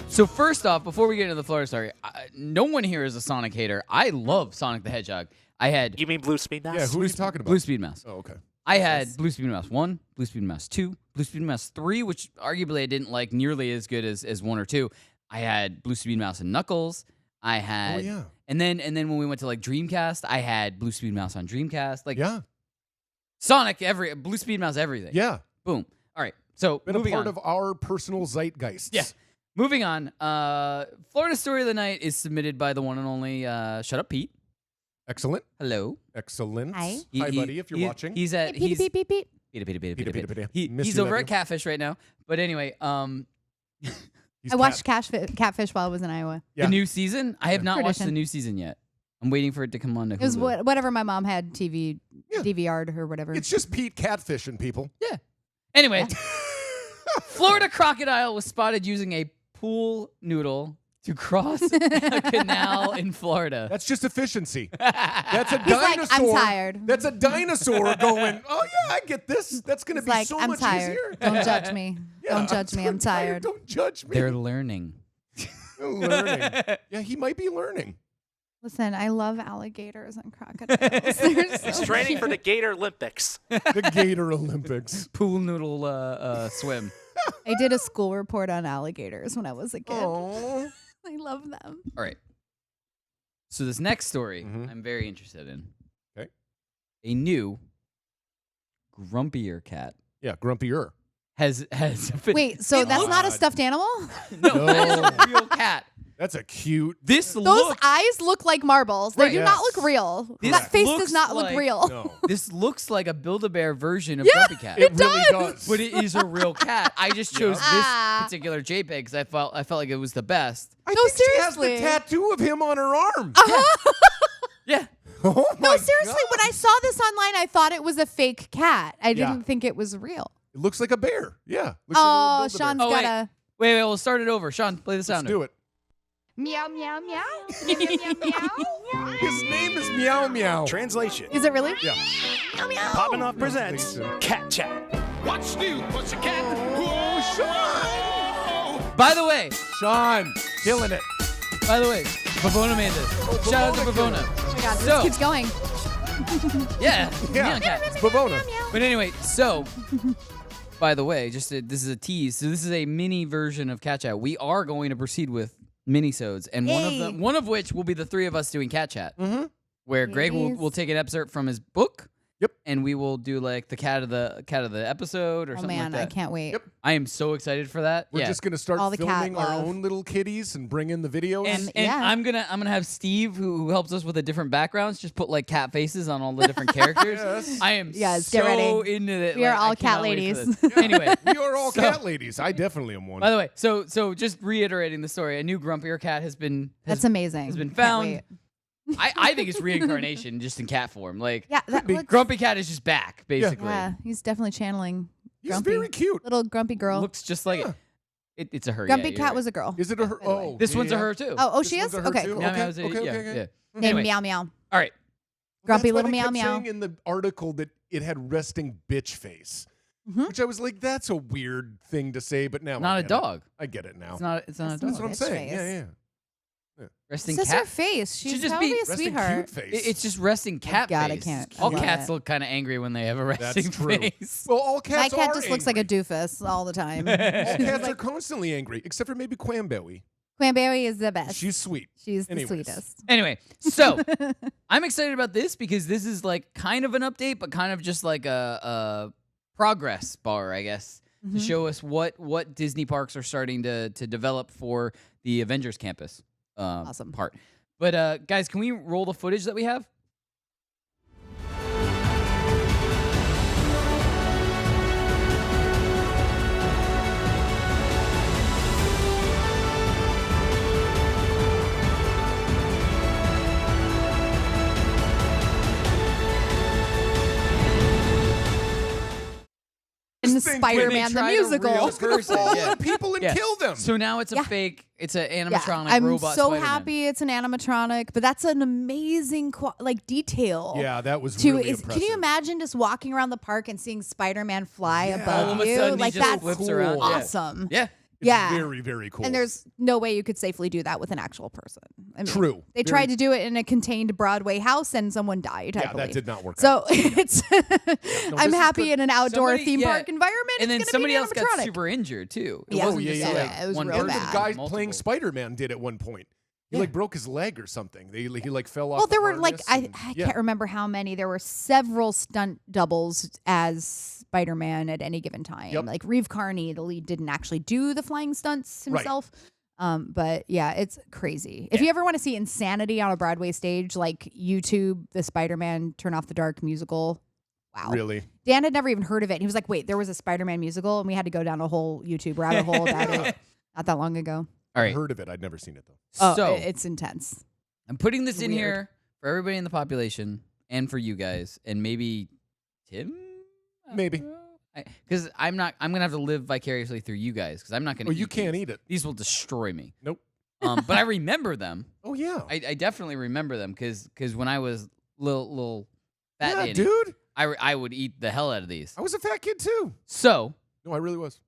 So first off, before we get into the Florida story, no one here is a Sonic hater. I love Sonic the Hedgehog. I had You mean Blue Speed Mouse? Yeah, who are you talking about? Blue Speed Mouse. Oh, okay. I had Blue Speed Mouse 1, Blue Speed Mouse 2, Blue Speed Mouse 3, which arguably I didn't like nearly as good as 1 or 2. I had Blue Speed Mouse and Knuckles. I had Oh, yeah. and then when we went to like Dreamcast, I had Blue Speed Mouse on Dreamcast. Like Yeah. Sonic Blue Speed Mouse everything. Yeah. Boom. All right. So Been a moving part on. of our personal zeitgeists. Yeah. Moving on. Florida story of the night is submitted by the one and only Shut Up Pete. Excellent. Hello. Excellent. Hi. Hi, buddy, if you're watching. He's at Beep, beep, beep, beep. Peter. He's over at Catfish right now. But anyway, He's I watched Catfish while I was in Iowa. Yeah. the new season. I have not watched the Tradition. new season yet. I'm waiting for it to come on to Hulu. It was whatever my mom had TV, Yeah. DVR'd or whatever. It's just Pete catfishing people. Yeah. Anyway, Florida crocodile was spotted using a pool noodle to cross a canal in Florida. That's just efficiency. That's a He's like, dinosaur. I'm tired. That's a dinosaur going, oh, yeah, I get this. That's going to He's be like, so I'm much tired. easier. Don't judge me. Yeah, Don't judge me. I'm tired. Don't judge me. They're learning. Learning. Yeah, he might be learning. Listen, I love alligators and crocodiles. They're so He's training for the cute. Gator Olympics. The Gator Olympics. Pool noodle swim. I did a school report on alligators when I was a kid. Oh. I love them. All right. So this next story I'm very interested in. Okay. A new grumpier cat Yeah, grumpier. has Wait, so that's not a stuffed animal? no, that is a real cat. That's a cute. This Those looks eyes look like marbles. They Right. do not look real. This That face looks does not look like- real. No. this looks like a Build-A-Bear version of Yeah, Grumpy Cat. it really does. does. But it is a real cat. I just chose Ah. this particular JPEG because I felt like it was the best. I No, think she has seriously. the tattoo of him on her arm. Yeah. Oh my No, seriously, God. when I saw this online, I thought it was a fake cat. I didn't think it was real. It looks like a bear. Yeah. Looks Oh, like a little Sean's Build-A-Bear. Oh, gotta. Wait, we'll start it over. Sean, play the Let's sounder. do it. Meow, meow, meow. meow, meow, meow. His name is Meow Meow. Translation. Is it really? Yeah. Meow, meow. Poppin Off presents Translation. Cat Chat. What's new, pussycat? By the way, Sean, killing it. Pavona made this. Shout out to Pavona. Oh my God, this So- keeps going. Yeah. Yeah. Neon cat. It's Bavona. But anyway, so by the way, this is a tease. So this is a mini version of Cat Chat. We are going to proceed with mini-sodes, and Yay. one of which will be the three of us doing Cat Chat, where Greg Yes. will take an excerpt from his book. Yep. And we will do like the cat of the episode or Oh something man, like I that. can't wait. Yep. I am so excited for that. We're yeah. just gonna start All the cat filming our love. own little kitties and bring in the videos. And yeah. I'm gonna have Steve who helps us with the different backgrounds just put like cat faces on all the different characters. Yes. I am Yes, so get ready. into it. We are like, I all cat cannot wait for ladies. this. Anyway, we are all so- cat ladies. I definitely am one. By the way, so just reiterating the story, a new grumpier cat has been That's amazing. has been Can't found. wait. I think it's reincarnation just in cat form. Like Yeah, that looks, Grumpy Cat is just back basically. yeah, he's definitely channeling He's Grumpy. very cute. Little grumpy girl. Looks just like Yeah. it's a her. Grumpy yeah, you're cat right. was a girl. Is it a her? by the way. Oh, This one's a yeah. her too. Oh, This she one's is? a her Okay, too? cool. Meow, Okay, meow is a- okay, yeah, okay, okay. yeah. Named Anyway. Meow Meow. All right. Grumpy That's why little they meow kept meow. saying in the article that it had resting bitch face, Mhm. which I was like, that's a weird thing to say, but now Not I a get dog. It. I get it now. It's not a That's dog. That's what I'm Bitch saying. face. Yeah, yeah. Resting It's just her cat. face. She's just probably be a Resting sweetheart. cute face. It's just resting cat God, I face. can't. I All love cats it. look kind of angry when they have a That's resting true. face. Well, all My cats cat are just looks like a angry. doofus all the time. All cats are constantly angry, except for maybe Quamberry. Quamberry is the best. She's sweet. She's the Anyways. sweetest. Anyway, so I'm excited about this because this is like kind of an update, but kind of just like a progress bar, I guess, to show us what Disney parks are starting to develop for the Avengers Campus Awesome. part. But guys, can we roll the footage that we have? In This thing Spider-Man the try to musical. real It's gonna person, fall yeah. on people and Yeah. kill them. So now it's a Yeah. fake. It's an Yeah, animatronic I'm robot. so Spider-Man. happy it's an animatronic, but that's an amazing detail. Yeah, that was To really is, impressive. can you imagine just walking around the park and seeing Spider-Man fly Yeah. above All of a you? sudden, Like he just that's flips cool. around. Yeah. awesome. Yeah. It's Yeah. very, very cool. And there's no way you could safely do that with an actual person. I mean, True. They Very- tried to do it in a contained Broadway house and someone died. I Yeah, that believe. did not work So out. it's No, I'm this is happy good. in an outdoor Somebody- theme yeah. park environment. And then it's gonna somebody be an else got animatronic. super injured too. It Yeah. wasn't Oh, yeah, just yeah, like yeah. It was one real Or the person. bad. guy Multiple. playing Spider-Man did at one point. He like broke his leg or something. He like fell off. Well, the there were like harness I and- yeah. can't remember how many. There were several stunt doubles as Spider-Man at any given time. Yep. Like Reeve Carney, the lead, didn't actually do the flying stunts Right. himself. But yeah, it's crazy. If you ever want to see insanity on a Broadway stage, like YouTube the Spider-Man Turn Off the Dark musical. Wow. Really? Dan had never even heard of it. He was like, wait, there was a Spider-Man musical? And we had to go down a whole YouTube rabbit hole about it not that long ago. All I right. heard of it. I'd never seen it though. Oh, So it's intense. I'm putting this It's in weird. here for everybody in the population and for you guys and maybe Tim. Maybe. Because I'm gonna have to live vicariously through you guys because I'm not gonna. Well, you eat can't these. eat it. These will destroy me. Nope. But I remember them. Oh yeah. I definitely remember them because when I was little fat Yeah, Danny, dude. I would eat the hell out of these. I was a fat kid too. So No, I really was.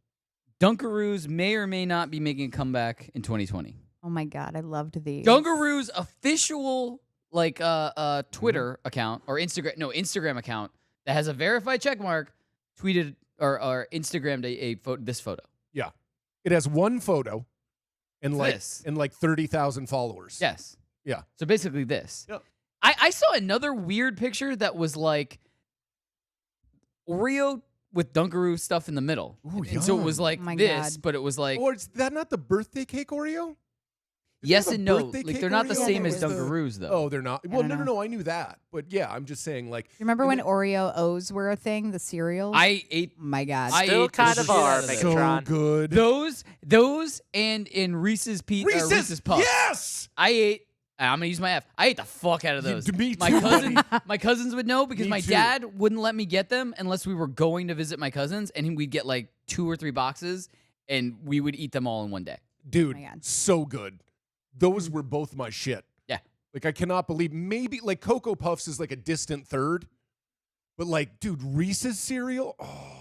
Dunkaroos may or may not be making a comeback in 2020. Oh my God, I loved these. Dunkaroos official like a Twitter account or Instagram account that has a verified check mark tweeted or Instagrammed this photo. Yeah. It has one photo and like 30,000 followers. Yes. Yeah. So basically this. Yep. I saw another weird picture that was like Oreo with Dunkaroo stuff in the middle. Ooh, and so it was like this, but it was like... Or is that not the birthday cake Oreo? Yes and no. Like they're not the same as Dunkaroos, though. Oh, they're not. Well, no. I knew that. But yeah, I'm just saying, like... Remember when Oreo O's were a thing, the cereal? I ate... My God. Still kind of are, Megatron. So good. Those and in Reese's Puffs. Yes! I ate... I'm going to use my F. I ate the fuck out of those. Me too, My cousins would know because Me my too. dad wouldn't let me get them unless we were going to visit my cousins, and we'd get like 2 or 3 boxes, and we would eat them all in one day. Dude, so good. Those were both my shit. Yeah. Like, I cannot believe, maybe, like, Cocoa Puffs is like a distant third. But, like, dude, Reese's cereal? Oh.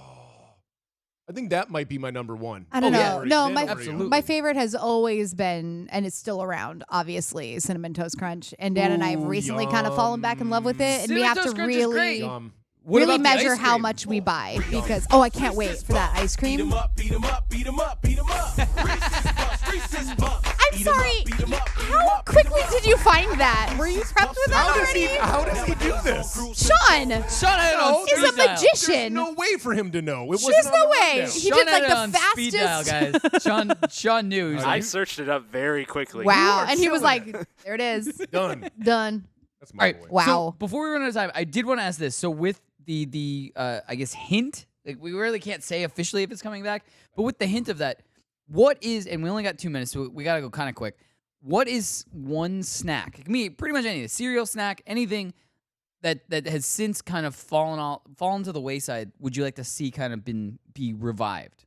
I think that might be my number one. I don't know. No, Absolutely. my favorite has always been, and it's still around, obviously, Cinnamon Toast Crunch. And Dan and I have recently kind of fallen back in love with it. And we have to really, really measure how much we buy. Because, I can't wait for that ice cream. I'm sorry. How quickly did you find that? Were you prepped with that already? How does he do this? Sean is a magician. There's no way for him to know. It There's wasn't no on the way. rundown. He did like the speed dial, fastest. guys. Sean knew. I searched it up very quickly. Wow. And he was like, there it is. Done. That's my boy. Wow. So before we run out of time, I did want to ask this. So with the I guess hint, like we really can't say officially if it's coming back, but with the hint of that, what is, and we only got 2 minutes, so we got to go kind of quick. What is one snack? It can be pretty much anything, cereal, snack, anything that has since kind of fallen to the wayside. Would you like to see kind of be revived?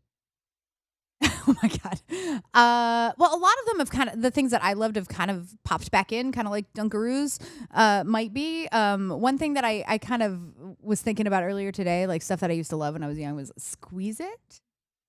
Oh my God. Well, a lot of them have kind of, the things that I loved have kind of popped back in, kind of like Dunkaroos might be. One thing that I kind of was thinking about earlier today, like stuff that I used to love when I was young, was Squeeze It.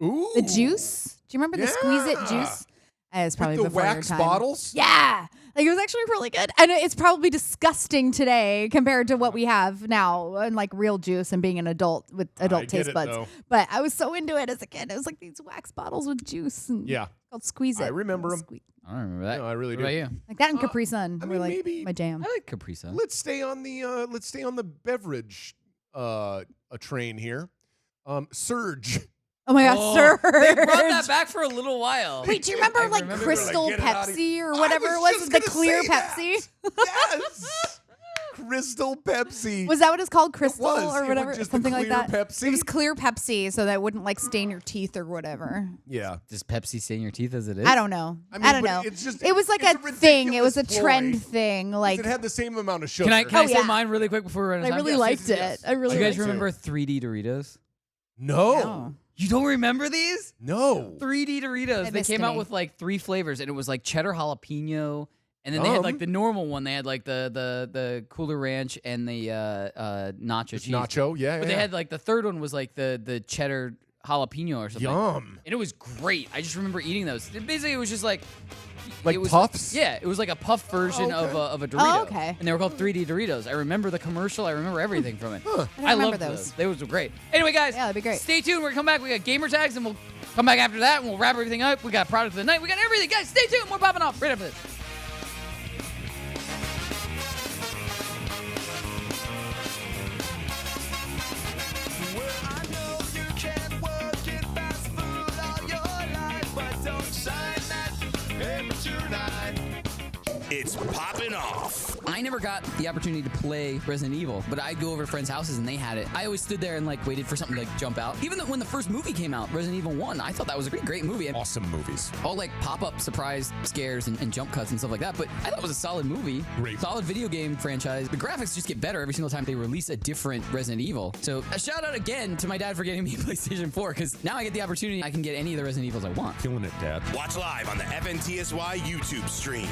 Ooh. The juice. Do you remember the Squeeze It juice? It's probably With the before your wax time. bottles? Yeah. Like it was actually really good. And it's probably disgusting today compared to what we have now and like real juice and being an adult with adult taste buds. Though. But I was so into it as a kid. It was like these wax bottles with juice and called Squeeze It. I remember them. I don't remember that. No, I really What do. about you? Like that and Capri Sun I were mean, like maybe my jam. I like Capri Sun. Let's stay on the beverage a train here. Surge. Oh my gosh, Surge. They brought that back for a little while. Wait, do you remember like Crystal Pepsi or whatever it was? The clear Pepsi? Yes. Crystal Pepsi. Was that what it's called? Crystal was. or It whatever? was just Something the like clear that. Pepsi? It was clear Pepsi so that it wouldn't like stain your teeth or whatever. Yeah. Does Pepsi stain your teeth as it is? I don't know. I mean, I don't but know. it's just- it was like it's a a thing. It was a ridiculous trend ploy. thing. Like It had the same amount of sugar. Can I say yeah. mine really quick before we run out of I time? really liked it. yes. I really Do you guys liked remember 3D Doritos? No. You don't remember these? No. 3D Doritos. That They missed came out me. with like 3 flavors, and it was like cheddar jalapeno, and then they had like the normal one. They had like the Cooler Ranch and the nacho cheese. Nacho, yeah. But they had like the third one was like the cheddar jalapeno or something. Yum. And it was great. I just remember eating those. Basically, it was just like Like it was, puffs? Yeah, it was like a puff version Oh, okay. of a Dorito. Oh, okay. And they were called 3D Doritos. I remember the commercial. I remember everything from it. I don't I remember loved those. They was great. Anyway, guys, Yeah, that'd be great. stay tuned. We're gonna come back. We got gamer tags, and we'll come back after that, and we'll wrap everything up. We got product of the night. We got everything, guys. Stay tuned. We're popping off right after this. It's Poppin Off. I never got the opportunity to play Resident Evil, but I'd go over to friends' houses and they had it. I always stood there and like waited for something to like jump out. Even when the first movie came out, Resident Evil 1, I thought that was a great movie. And Awesome movies. all like pop-up surprise scares and jump cuts and stuff like that. But I thought it was a solid movie. Great. Solid video game franchise. The graphics just get better every single time they release a different Resident Evil. So a shout out again to my dad for getting me a PlayStation 4 because now I get the opportunity. I can get any of the Resident Evils I want. Killing it, Dad. Watch live on the FNTSY YouTube stream.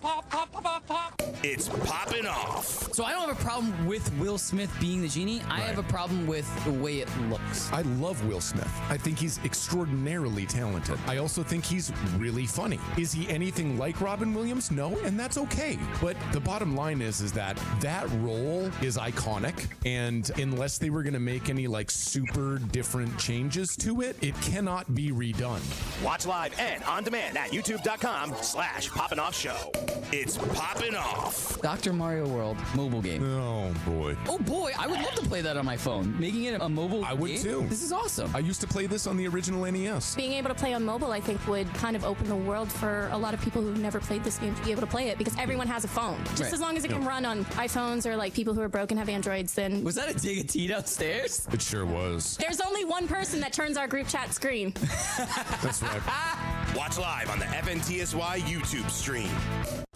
Pop, pop, pop, pop, pop. It's Poppin' Off. So I don't have a problem with Will Smith being the genie. I have a problem with the way it looks. I love Will Smith. I think he's extraordinarily talented. I also think he's really funny. Is he anything like Robin Williams? No, and that's okay. But the bottom line is that role is iconic, and unless they were going to make any like super different changes to it, it cannot be redone. Watch live and on demand at youtube.com/Poppin' Off Show. It's Poppin' Off. Dr. Mario World mobile game. Oh boy. Oh boy, I would love to play that on my phone. Making it a mobile game. I would too. This is awesome. I used to play this on the original NES. Being able to play on mobile, I think, would kind of open the world for a lot of people who've never played this game to be able to play it because everyone has a phone. Just as long as it can run on iPhones or like people who are broken have Androids, then. Was that a dig at tea downstairs? It sure was. There's only one person that turns our group chat screen. That's right. Watch live on the FNTSY YouTube stream.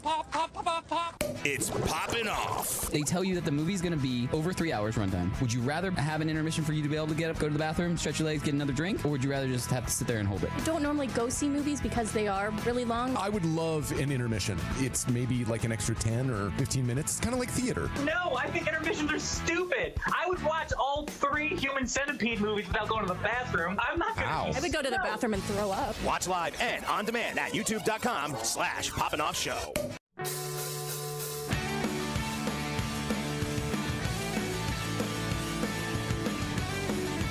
Pop, pop, pop, pop. It's Poppin' Off. They tell you that the movie's going to be over 3 hours runtime. Would you rather have an intermission for you to be able to get up, go to the bathroom, stretch your legs, get another drink? Or would you rather just have to sit there and hold it? I don't normally go see movies because they are really long. I would love an intermission. It's maybe like an extra 10 or 15 minutes. It's kind of like theater. No, I think intermissions are stupid. I would watch all 3 Human Centipede movies without going to the bathroom. I'm not going to. I would go to the bathroom and throw up. Watch live and on demand at youtube.com/Poppin' Off Show.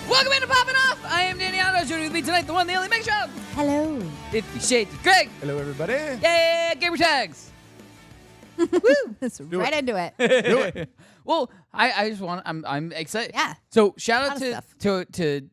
Welcome into Poppin' Off. I am Danny Otto. Joining with me tonight, the one, the only Megs Show. Hello. 50 Shades of Greg. Hello, everybody. Yeah, Gamertags. Woo! That's right into it. Do it. Well, I just want. I'm excited. Yeah. So shout out Lot of to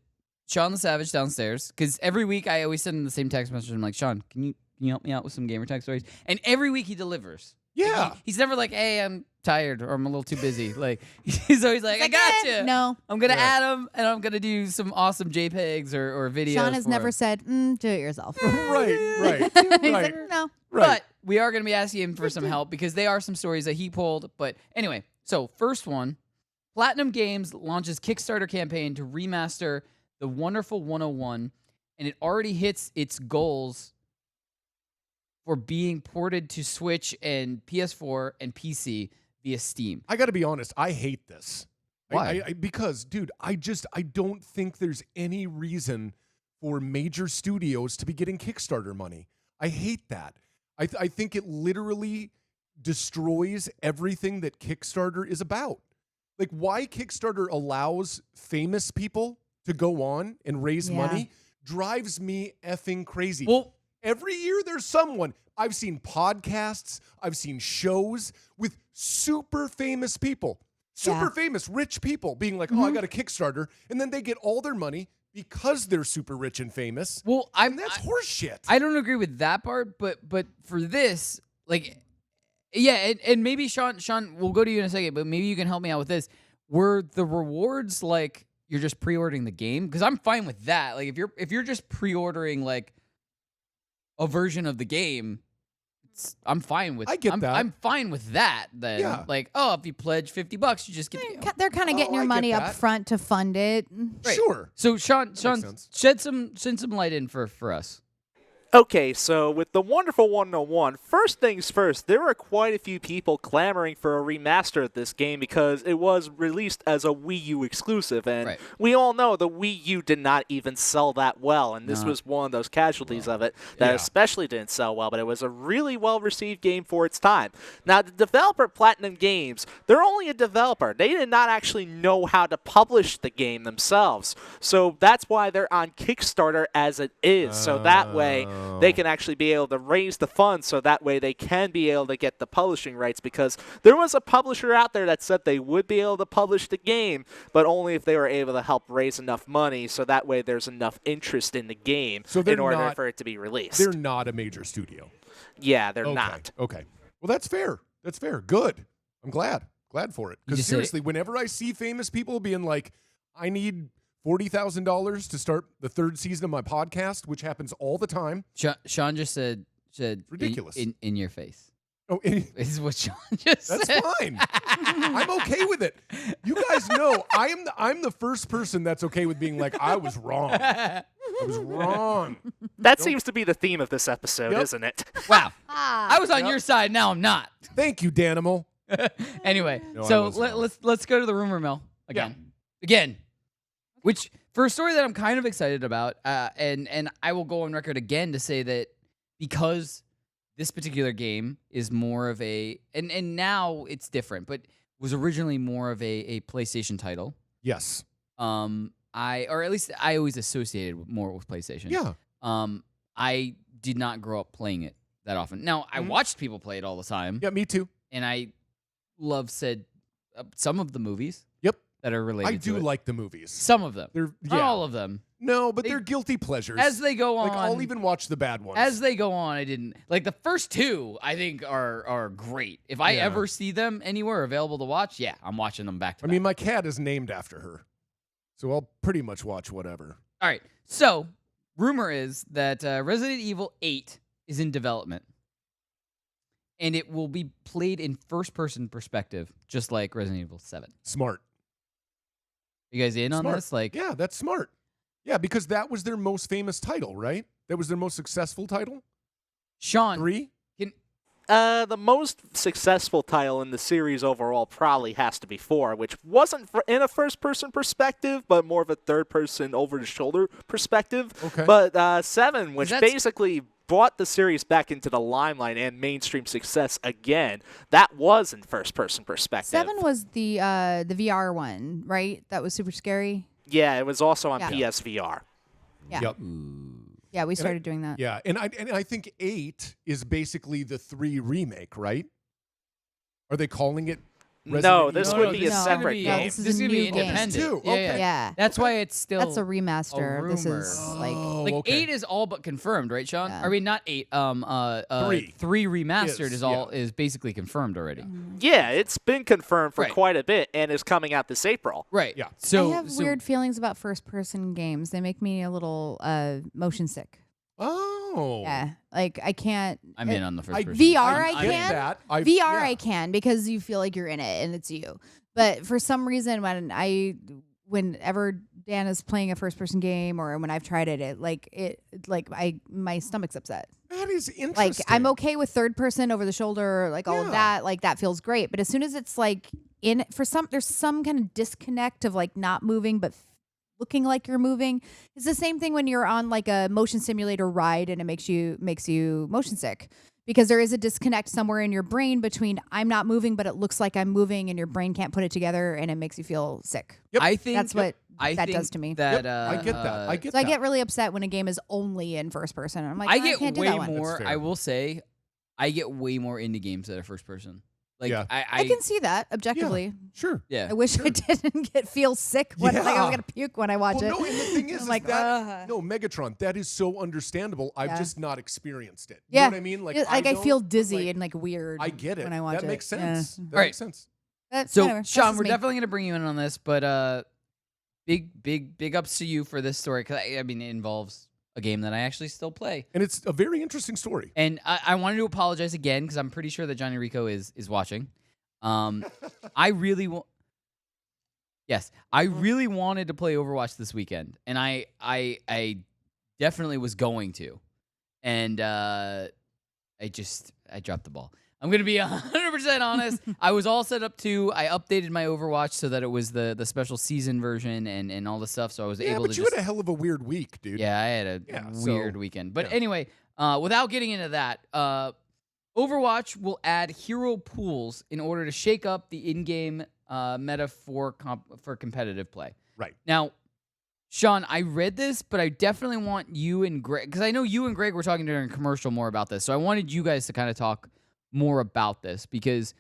Sean the Savage downstairs, because every week I always send him the same text message. I'm like, Sean, can you help me out with some Gamertag stories? And every week he delivers. Yeah. He's never like, hey, I'm tired or I'm a little too busy. Like he's always like, I got you. No. I'm gonna add him and I'm gonna do some awesome JPEGs or videos. Sean has for never him. said, do it yourself. Right. He's like, no. But we are going to be asking him for some help because they are some stories that he pulled. But anyway, so first one, Platinum Games launches Kickstarter campaign to remaster The Wonderful 101, and it already hits its goals for being ported to Switch and PS4 and PC via Steam. I got to be honest. I hate this. Why? Because, dude, I don't think there's any reason for major studios to be getting Kickstarter money. I hate that. I think it literally destroys everything that Kickstarter is about. Like, why Kickstarter allows famous people to go on and raise money drives me effing crazy. Well, every year there's someone. I've seen podcasts, I've seen shows with super famous people, super famous rich people being like, oh, I got a Kickstarter. And then they get all their money because they're super rich and famous. Well, that's horse shit. I don't agree with that part, but for this, like, yeah, and maybe Sean, we'll go to you in a second, but maybe you can help me out with this. Were the rewards like you're just pre-ordering the game? Because I'm fine with that. Like, if you're just pre-ordering like a version of the game, I'm fine with. I get that. I'm fine with that. Then, like, oh, if you pledge $50, you just get. They're kind of getting your money up front to fund it. Right. Sure. So Sean, shed some light in for us. Okay, so with the Wonderful 101, first things first, there were quite a few people clamoring for a remaster of this game because it was released as a Wii U exclusive, and we all know the Wii U did not even sell that well, and this was one of those casualties of it that especially didn't sell well, but it was a really well-received game for its time. Now, the developer Platinum Games, they're only a developer. They did not actually know how to publish the game themselves, so that's why they're on Kickstarter as it is, so that way they can actually be able to raise the funds so that way they can be able to get the publishing rights, because there was a publisher out there that said they would be able to publish the game, but only if they were able to help raise enough money so that way there's enough interest in the game in order for it to be released. They're not a major studio. Yeah, they're not. Okay. Well, that's fair. That's fair. Good. I'm glad. Glad for it. Because seriously, whenever I see famous people being like, I need $40,000 to start the 3rd season of my podcast, which happens all the time. Sean just said ridiculous in your face. Oh, this is what Sean just said. That's fine. I'm okay with it. You guys know I'm the first person that's okay with being like, I was wrong. I was wrong. That seems to be the theme of this episode, Yep. isn't it? Wow. I was on your side. Now I'm not. Thank you, Danimal. Anyway, No, I so was wrong. let's go to the rumor mill again. Which for a story that I'm kind of excited about, and I will go on record again to say that because this particular game is more of a and now it's different, but was originally more of a PlayStation title. Yes. Or at least I always associated more with PlayStation. Yeah. I did not grow up playing it that often. Now I watched people play it all the time. Yeah, me too. And I love some of the movies. Yep. That are related. I do to it. like the movies. Some of them. They're Not all of them. No, but they're guilty pleasures. As they go on. Like I'll even watch the bad ones. As they go on, I didn't like the first two. I think are great. If I ever see them anywhere available to watch, I'm watching them back to back. I mean, my cat is named after her, so I'll pretty much watch whatever. All right. So, rumor is that Resident Evil 8 is in development, and it will be played in first-person perspective, just like Resident Evil 7. Smart. You guys in on Smart. this? Like, yeah, that's smart. Yeah, because that was their most famous title, right? That was their most successful title. Sean, 3. The most successful title in the series overall probably has to be 4, which wasn't in a first-person perspective, but more of a third-person over-the-shoulder perspective. Okay. But 7, which basically brought the series back into the limelight and mainstream success again, that was in first-person perspective. 7 was the VR one, right? That was super scary. Yeah, it was also on Yeah. PSVR. Yeah. Yep. Yeah, we started doing that. Yeah, and I think 8 is basically the 3 remake, right? Are they calling it? No, this would be a separate No, game. this is This a is gonna be new game. independent. Two, Yeah, okay. Yeah. That's why it's still That's a remaster. This rumor. is like Like 8 is all but confirmed, right, Sean? Yeah. I mean, not 8. 3 remastered is basically confirmed already. Yeah, it's been confirmed for Right. quite a bit and is coming out this April. Right. Yeah. So I have weird feelings about first-person games. They make me a little motion sick. Oh. Yeah, like I can't. I'm in on the first person. VR, I get can. that. VR, yeah. I can because you feel like you're in it and it's you. But for some reason, whenever Dan is playing a first-person game or when I've tried it, my stomach's upset. That is interesting. Like I'm okay with third person over the shoulder, like all of that, like that feels great. But as soon as it's like there's some kind of disconnect of like not moving but looking like you're moving. It's the same thing when you're on like a motion simulator ride and it makes you motion sick because there is a disconnect somewhere in your brain between I'm not moving but it looks like I'm moving and your brain can't put it together and it makes you feel sick. Yep. I think That's what I that think does to me. That, I get that. I get So that. I get really upset when a game is only in first person. I'm like, I I get can't do way that one. more. That's fair. I will say, I get way more into games that are first person. Like Yeah. I can see that objectively. Sure. Yeah. I wish I didn't feel sick when like I Yeah. was gonna puke when I watch Well, it. no, and the thing is, I'm like, no, Megatron, that is so understandable. I've Yeah. just not experienced it. Yeah. You know what I mean? Yeah, I know, feel but, dizzy like, and like weird. I get it. when I watch that it. makes Yeah. sense. That Right. makes sense. But So, whatever, that's Sean, just we're me. definitely going to bring you in on this, but big ups to you for this story because I mean it involves a game that I actually still play, And it's a very interesting story. and I wanted to apologize again because I'm pretty sure that Johnny Rico is watching. I really want. Yes, I really wanted to play Overwatch this weekend, and I definitely was going to, and I dropped the ball. I'm gonna be 100% honest. I was all set up to. I updated my Overwatch so that it was the special season version and all the stuff. So I was able but to. you just, had a hell of a weird week, dude. Yeah, I had a so- weird weekend. But anyway, without getting into that, Overwatch will add hero pools in order to shake up the in-game meta for competitive play. Right. Now, Sean, I read this, but I definitely want you and Greg, because I know you and Greg were talking during a commercial more about this. So I wanted you guys to kind of talk more about this because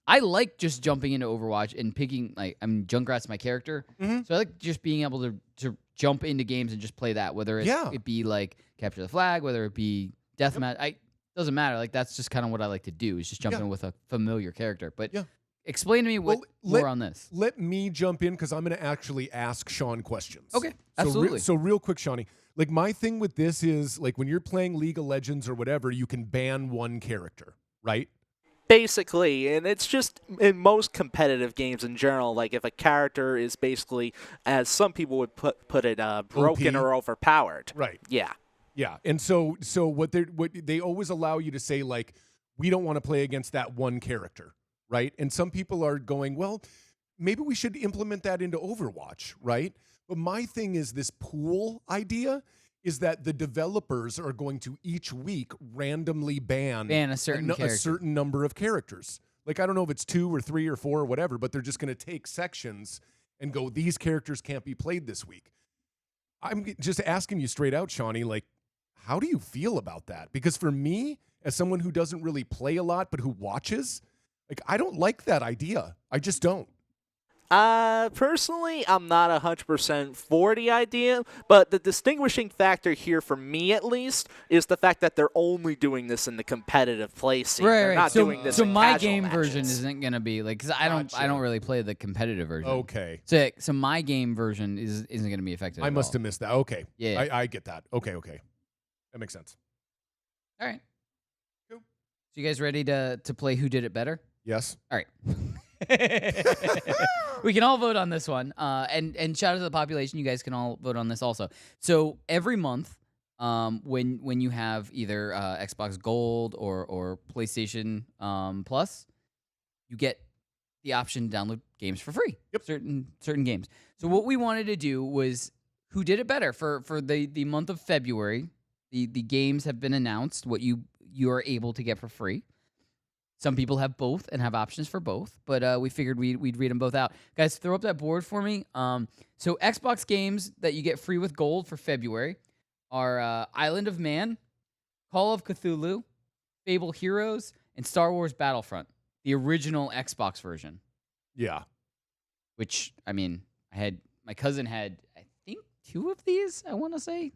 I like just jumping into Overwatch and picking, Junkrat's my character. Mm-hmm. So I like just being able to jump into games and just play that, whether it be like capture the flag, whether it be deathmatch. Doesn't matter. Like that's just kind of what I like to do is just jump in with a familiar character. But explain to me more on this. Let me jump in because I'm going to actually ask Sean questions. Okay, So absolutely. So real quick, Shawnee, like my thing with this is like when you're playing League of Legends or whatever, you can ban one character, right? Basically, and it's just in most competitive games in general, like if a character is basically, as some people would put it, broken OP. or overpowered. Right. Yeah. Yeah. And so what they always allow you to say, like, we don't want to play against that one character, right? And some people are going, well, maybe we should implement that into Overwatch, right? But my thing is this pool idea is that the developers are going to each week randomly ban a certain a certain number of characters. Like, I don't know if it's 2 or 3 or 4 or whatever, but they're just going to take sections and go, these characters can't be played this week. I'm just asking you straight out, Shawnee, like, how do you feel about that? Because for me, as someone who doesn't really play a lot but who watches, like, I don't like that idea. I just don't. Personally, I'm not 100% for the idea, but the distinguishing factor here, for me at least, is the fact that they're only doing this in the competitive play scene. Right, They're not doing this so in my casual game matches. version isn't gonna be like, because I don't really play the competitive version. Okay. So my game version isn't gonna be affected. I at must all. have missed that. Okay. Yeah. I get that. Okay. That makes sense. All right. Cool. So you guys ready to play Who Did It Better? Yes. All right. We can all vote on this one. And shout out to the population. You guys can all vote on this also. So every month, when you have either Xbox Gold or PlayStation Plus, you get the option to download games for free. Yep. Certain games. So what we wanted to do was Who Did It Better for the month of February. The games have been announced, what you are able to get for free. Some people have both and have options for both, but we figured we'd read them both out. Guys, throw up that board for me. So Xbox games that you get free with gold for February are Island of Man, Call of Cthulhu, Fable Heroes, and Star Wars Battlefront, the original Xbox version. Yeah. Which, I mean, my cousin had, I think, 2 of these, I want to say.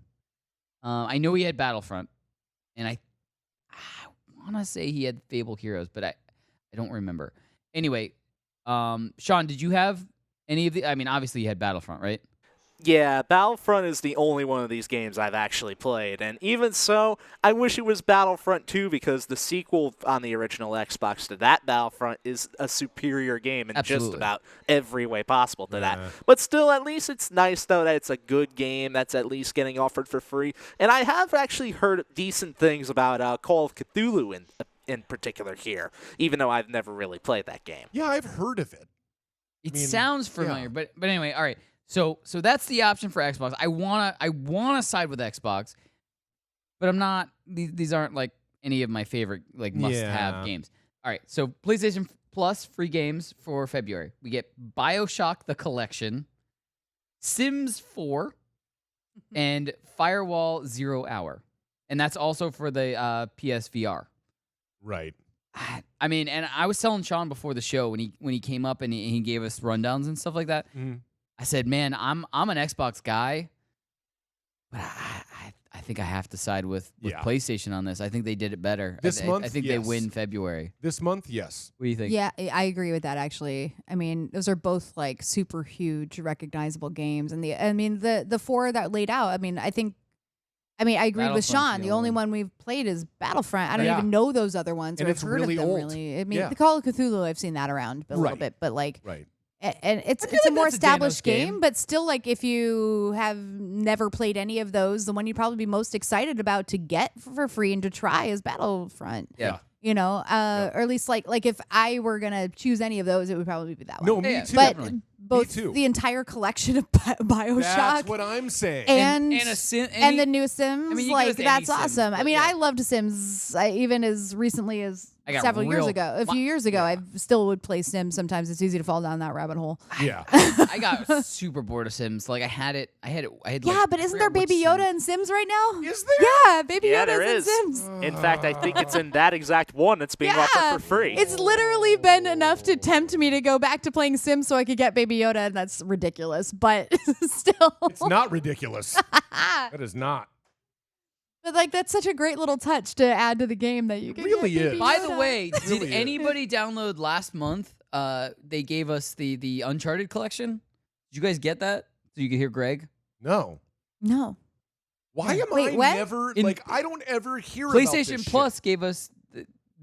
I know he had Battlefront, and I want to say he had Fable Heroes, but I don't remember. Anyway, Sean, did you have any of the? I mean, obviously you had Battlefront, right? Yeah, Battlefront is the only one of these games I've actually played, and even so, I wish it was Battlefront 2 because the sequel on the original Xbox to that Battlefront is a superior game in just about every way possible to that. But still, at least it's nice, though, that it's a good game that's at least getting offered for free. And I have actually heard decent things about Call of Cthulhu in particular here, even though I've never really played that game. Yeah, I've heard of it. It sounds familiar, but anyway, all right. So that's the option for Xbox. I wanna side with Xbox, but I'm not. These aren't like any of my favorite like must-have games. All right, so PlayStation Plus free games for February. We get BioShock the Collection, Sims 4, and Firewall 0 Hour, and that's also for the PSVR. Right. I mean, and I was telling Sean before the show when he came up and he gave us rundowns and stuff like that. Mm-hmm. I said, man, I'm an Xbox guy, but I think I have to side with PlayStation on this. I think they did it better. This month, I think they win February. This month, yes. What do you think? Yeah, I agree with that, actually. I mean, those are both like super huge, recognizable games. And the 4 that laid out, I agreed with Sean. The only one we've played is Battlefront. I don't even know those other ones. And or it's I've heard really of them, old. really. I mean, the Call of Cthulhu, I've seen that around a little bit, but like, and it's a more established game, but still, like, if you have never played any of those, the one you'd probably be most excited about to get for free and to try is Battlefront. Yeah. You know, or at least like if I were gonna choose any of those, it would probably be that one. No, me too. But Definitely. both Me too. the entire collection of BioShock. That's what I'm saying. And and the new Sims, I mean, you like give us any that's Sims, awesome. but I mean, yeah. I loved Sims even as recently as I got several years real- ago. A few years ago, I still would play Sims. Sometimes it's easy to fall down that rabbit hole. Yeah. I got super bored of Sims. Like I had Yeah, like, but isn't there Baby Yoda in Sims right now? Is there? Yeah, Baby Yeah, Yoda's there in is. Sims. In fact, I think it's in that exact one that's being offered for free. It's literally been enough to tempt me to go back to playing Sims so I could get Baby Yoda, and that's ridiculous. But still, It's not ridiculous. That is not. But like that's such a great little touch to add to the game that you can Really get Baby is. By Yoda. the way, did Really is. anybody download last month? They gave us the Uncharted collection. Did you guys get that? So you could hear Greg. No. No. Why am Wait, I what? never In- I don't ever hear about PlayStation this Plus gave us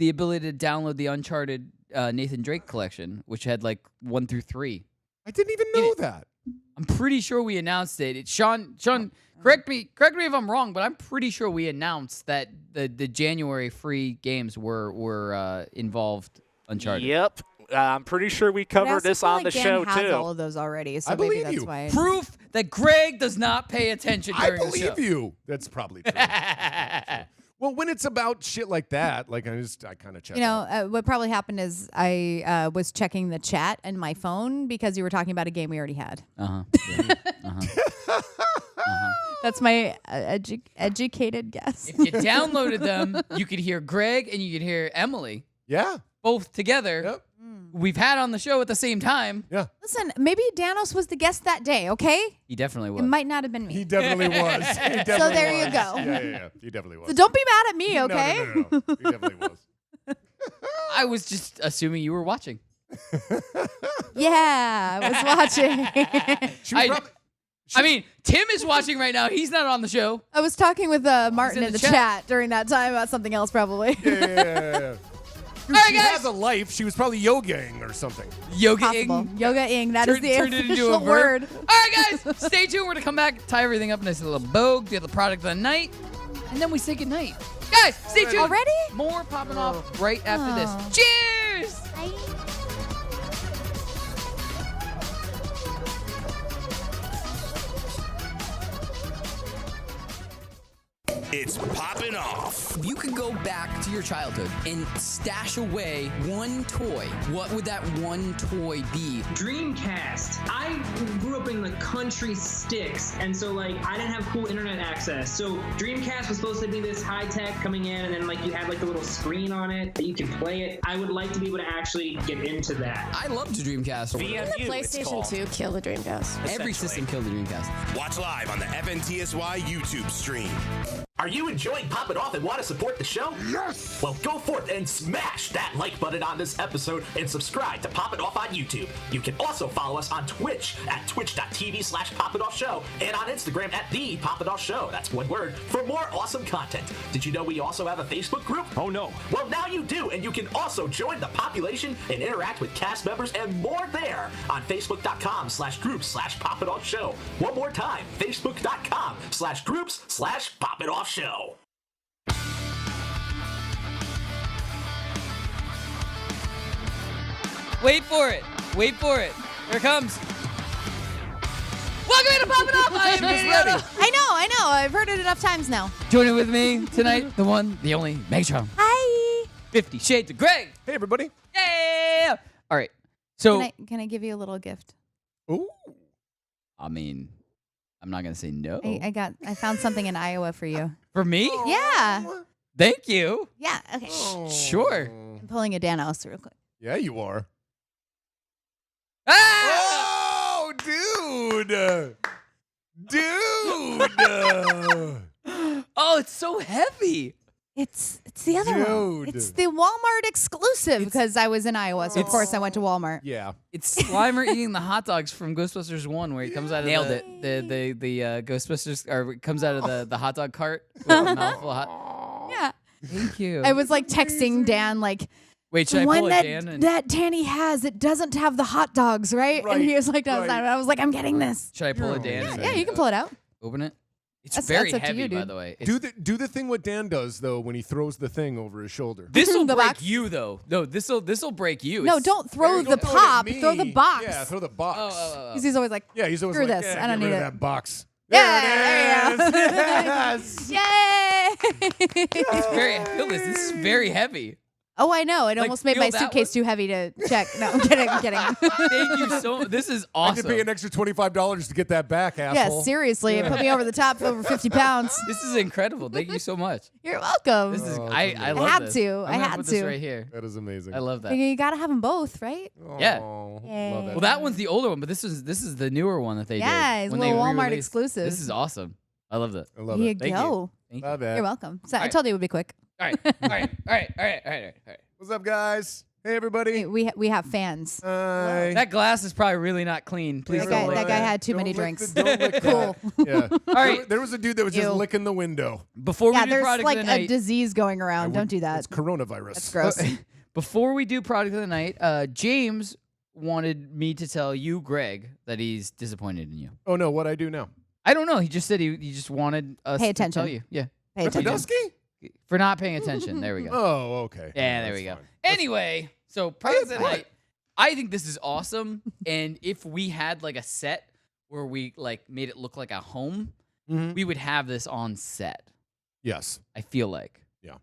the ability to download the Uncharted Nathan Drake collection, which had like 1 through 3. I didn't even know that. I'm pretty sure we announced it. Sean, correct me if I'm wrong, but I'm pretty sure we announced that the January free games were involved Uncharted. Yep. I'm pretty sure we covered this on the show has too. all of those already, so I maybe believe that's you. why. Proof that Greg does not pay attention I during the show. believe you. That's probably true. Well, when it's about shit like that, like I kind of check. You know, what probably happened is I was checking the chat and my phone because you were talking about a game we already had. That's my educated guess. If you downloaded them, you could hear Greg and you could hear Emily. Yeah. Both together. Yep. We've had on the show at the same time. Yeah. Listen, maybe Danos was the guest that day, okay? He definitely was. It might not have been me. He definitely was. He definitely So there you was. go. Yeah. He definitely was. So don't be mad at me, okay? No. He definitely was. I was just assuming you were watching. Yeah, I was watching. I mean, Tim is watching right now. He's not on the show. I was talking with Martin in in the the chat during that time about something else, probably. Yeah. All right, she guys. has a life. She was probably yogaing or something. Possible. Yoga-ing. That is the Turned it into official a verb. word. All right, guys. Stay tuned. We're going to come back, tie everything up, nice little bow, do the product of the night, and then we say goodnight. Guys, stay tuned. Already? More popping off right after this. Cheers! It's Poppin' Off. If you could go back to your childhood and stash away one toy, what would that one toy be? Dreamcast. I grew up in the country sticks, and so like I didn't have cool internet access. So Dreamcast was supposed to be this high tech coming in, and then like you had like the little screen on it that you could play it. I would like to be able to actually get into that. I loved the Dreamcast. The PlayStation 2 killed the Dreamcast. Every system killed the Dreamcast. Watch live on the FNTSY YouTube stream. Are you enjoying Poppin' Off and want to support the show? Yes! Well, go forth and smash that like button on this episode and subscribe to Poppin' Off on YouTube. You can also follow us on Twitch at twitch.tv/PoppinOffShow and on Instagram at The Poppin' Off Show. That's one word for more awesome content. Did you know we also have a Facebook group? Oh, no. Well, now you do, and you can also join the population and interact with cast members and more there on Facebook.com/groups/Poppin' Off Show. One more time, Facebook.com/groups/Poppin' Off Show. Wait for it. Wait for it. Here it comes. Welcome to Poppin' Off. I am Mariano. I know. I've heard it enough times now. Joining with me tonight, the one, the only, Megs. Hi. 50 Shades of Greg. Hey, everybody. Yeah. All right. So, Can I give you a little gift? Ooh. I mean, I'm not going to say no. I found something in Iowa for you. For me? Yeah. Thank you. Yeah. Okay. Sure. I'm pulling a Danos real quick. Yeah, you are. Ah! Oh, dude. Oh, it's so heavy. It's the other one. Dude. It's the Walmart exclusive because I was in Iowa, so of course I went to Walmart. Yeah. It's Slimer eating the hot dogs from Ghostbusters 1 where he comes out of Nailed the Ghostbusters, or it comes out of the hot dog cart with a mouthful of hot. Yeah. Thank you. I was like texting Dan like, wait, should the I one pull that, it, Dan? And that Danny has, it doesn't have the hot dogs, right? And he was like, right. I was like, I'm getting this. should I pull it, Dan? Yeah, and yeah, you can pull it out. Open it. It's That's very up to heavy, you, by dude. the way. Do the thing what Dan does though when he throws the thing over his shoulder. This will The break box? you, though. No, this will break you. No, It's- don't throw the Don't throw it at pop. me. Throw the box. Yeah, throw the box. Oh. Because he's always like, Yeah, he's always Screw like, this. yeah, I don't get rid need of it. that box. yeah, There it there is. you go. Yay! It's very. I feel this. This is very heavy. Oh, I know. It Like, almost made feel my that suitcase too heavy to check. No, I'm kidding. I'm kidding. Thank you so much. This is I could awesome. pay an extra $25 to get that back, Yeah, asshole. seriously. It put me over the top, over 50 pounds. This is incredible. Thank you so much. You're welcome. This is. Oh, I love had this. to. I'm I gonna had put to. this right here. That is amazing. I love that. You got to have them both, right? Yeah. Oh, Yay. love it. Well, that one's the older one, but this is the newer one that they did. Yeah, it's a when they little Walmart re-released. exclusive. This is awesome. I love that. I love Here you it. Thank go. Thank you. Love it. You're welcome. So I right. told you it would be quick. All right. All right. All right. All right. All right. All right. What's up, guys? Hey, everybody. We have fans. That glass is probably really not clean. Please That don't guy lick had too Don't many lick drinks. Don't lick Cool. that. Yeah. All right. There was a dude that was just Ew. licking the window. Before we do there's product like of the a night, disease going around. Don't do that. It's coronavirus. That's gross. before we do product of the night, James wanted me to tell you, Greg, that he's disappointed in you. Oh no, what I do now? I don't know. He just said he just wanted us Pay to attention. tell you. Yeah. Pay attention. Podolsky? For not paying attention. There we go. Oh, okay. Yeah, there we go. Anyway, so product of the night. I think this is awesome. And if we had like a set where we like made it look like a home, we would have this on set. Yes. I feel like. Yeah.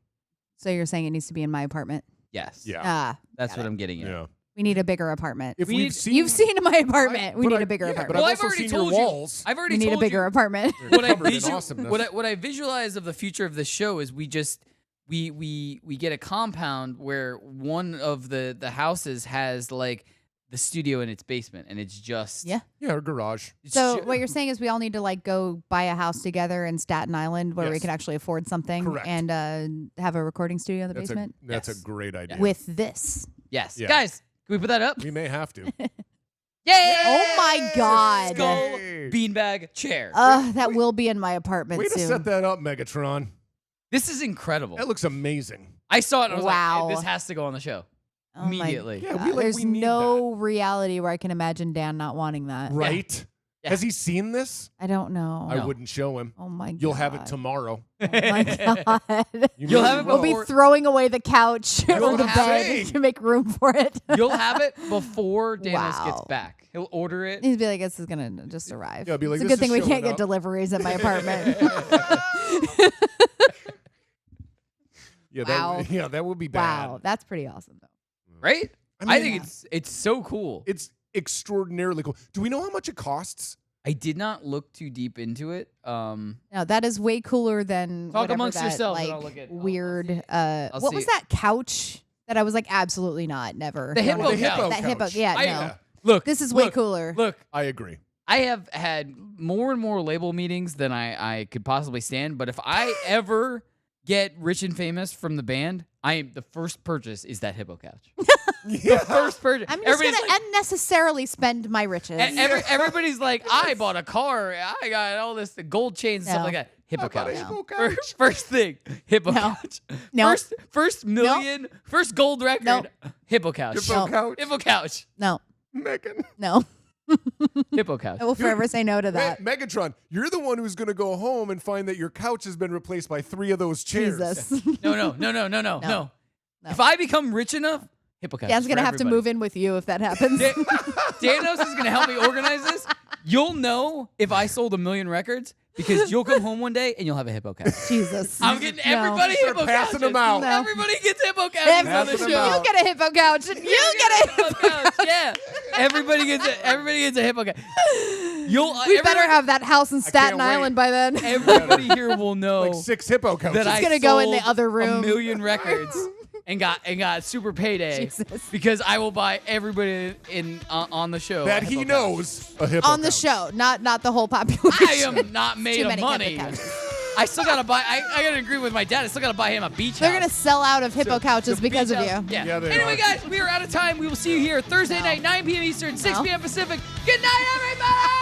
So you're saying it needs to be in my apartment? Yes. Yeah. That's what I'm getting at. Yeah. We need a bigger apartment. If we've seen, You've seen my apartment. We need a bigger apartment. But Well, I've I've also already seen your told you. walls. I've already We need a told bigger you. apartment. They're What I covered in visual, awesomeness. what I visualize of the future of this show is we get a compound where one of the houses has like the studio in its basement, and it's just Yeah. Yeah, or garage. So what you're saying is we all need to like go buy a house together in Staten Island where we Yes. can actually afford something Correct. and have a recording studio in the That's basement a great idea. with this. yes, Yeah. guys. Can we put that up? We may have to. Yay! Oh my God. Skull Yay. beanbag chair. That will be in my apartment Way to soon. set that up, Megatron. This is incredible. That looks amazing. I saw it and I was Wow. like, this has to go on the show Oh my immediately. Yeah, God. we There's need no reality where I can imagine Dan not wanting that. Right? Yeah. Has he seen this? I don't know. I wouldn't show him. Oh my God. You'll have it tomorrow. Oh my God. You'll have it We'll be before- throwing away the couch or what the I'm bed saying. to make room for it. You'll have it before Danos Wow. gets back. He'll order it. He'd be like, this is going to just arrive. Yeah, be like, it's a "This good thing is we can't showing get up." deliveries at my apartment. Yeah, Wow. that would be bad. Wow. That's pretty awesome, though. Right? I I mean, think it's so cool. It's extraordinarily cool. Do we know how much it costs? I did not look too deep into it. No, that is way cooler than Talk whatever amongst that, yourselves and like, I'll look at- I'll weird. I'll What see was it. that couch that I was like, absolutely not, never. The No, hippo no. couch. That hippo. Yeah, I- no. Look, This is way look, cooler. Look, I agree. I have had more and more label meetings than I could possibly stand. But if I ever get rich and famous from the band, the first purchase is that hippo couch. The first purchase. I'm just going Everybody's to unnecessarily spend my riches. everybody's like, I bought a car. I got all this gold chains and stuff No. like that. Hippo I bought a couch. hippo couch. First thing, hippo No. couch. No. First million, first gold record. No. Hippo couch. Hippo couch. Hippo couch. No, Megan. no. Hippo couch. I will forever say no to that. Megatron, you're the one who's going to go home and find that your couch has been replaced by 3 of those chairs. Jesus. No. If I become rich enough, hippo couch. Dan's is going to for have to everybody. move in with you if that happens. Danos is going to help me organize this. You'll know if I sold 1 million records because you'll come home one day and you'll have a hippo couch. Jesus. I'm getting No. everybody Start hippo passing couches. them out. No. Everybody gets hippo couches on the Passing them show. out. You get a hippo couch. You get a hippo couch. Yeah. Everybody gets a hippo couch. We better have that house in Staten wait. Island by then. Everybody here will know Like 6 hippo couches. that I gonna go in the sold other room. 1 million records and got super payday Jesus. because I will buy everybody on the show that a he hippo couch. knows a hippo On the couch. show, not the whole population. I am not made Too of many money. hippo couches. I still gotta buy. I gotta agree with my dad. I still gotta buy him a beach They're house. going to sell out of hippo couches The because beach of house. you. Yeah. they Anyway, are. guys, we are out of time. We will see you here Thursday night, 9 p.m. Eastern, 6 No. p.m. Pacific. Good night, everybody.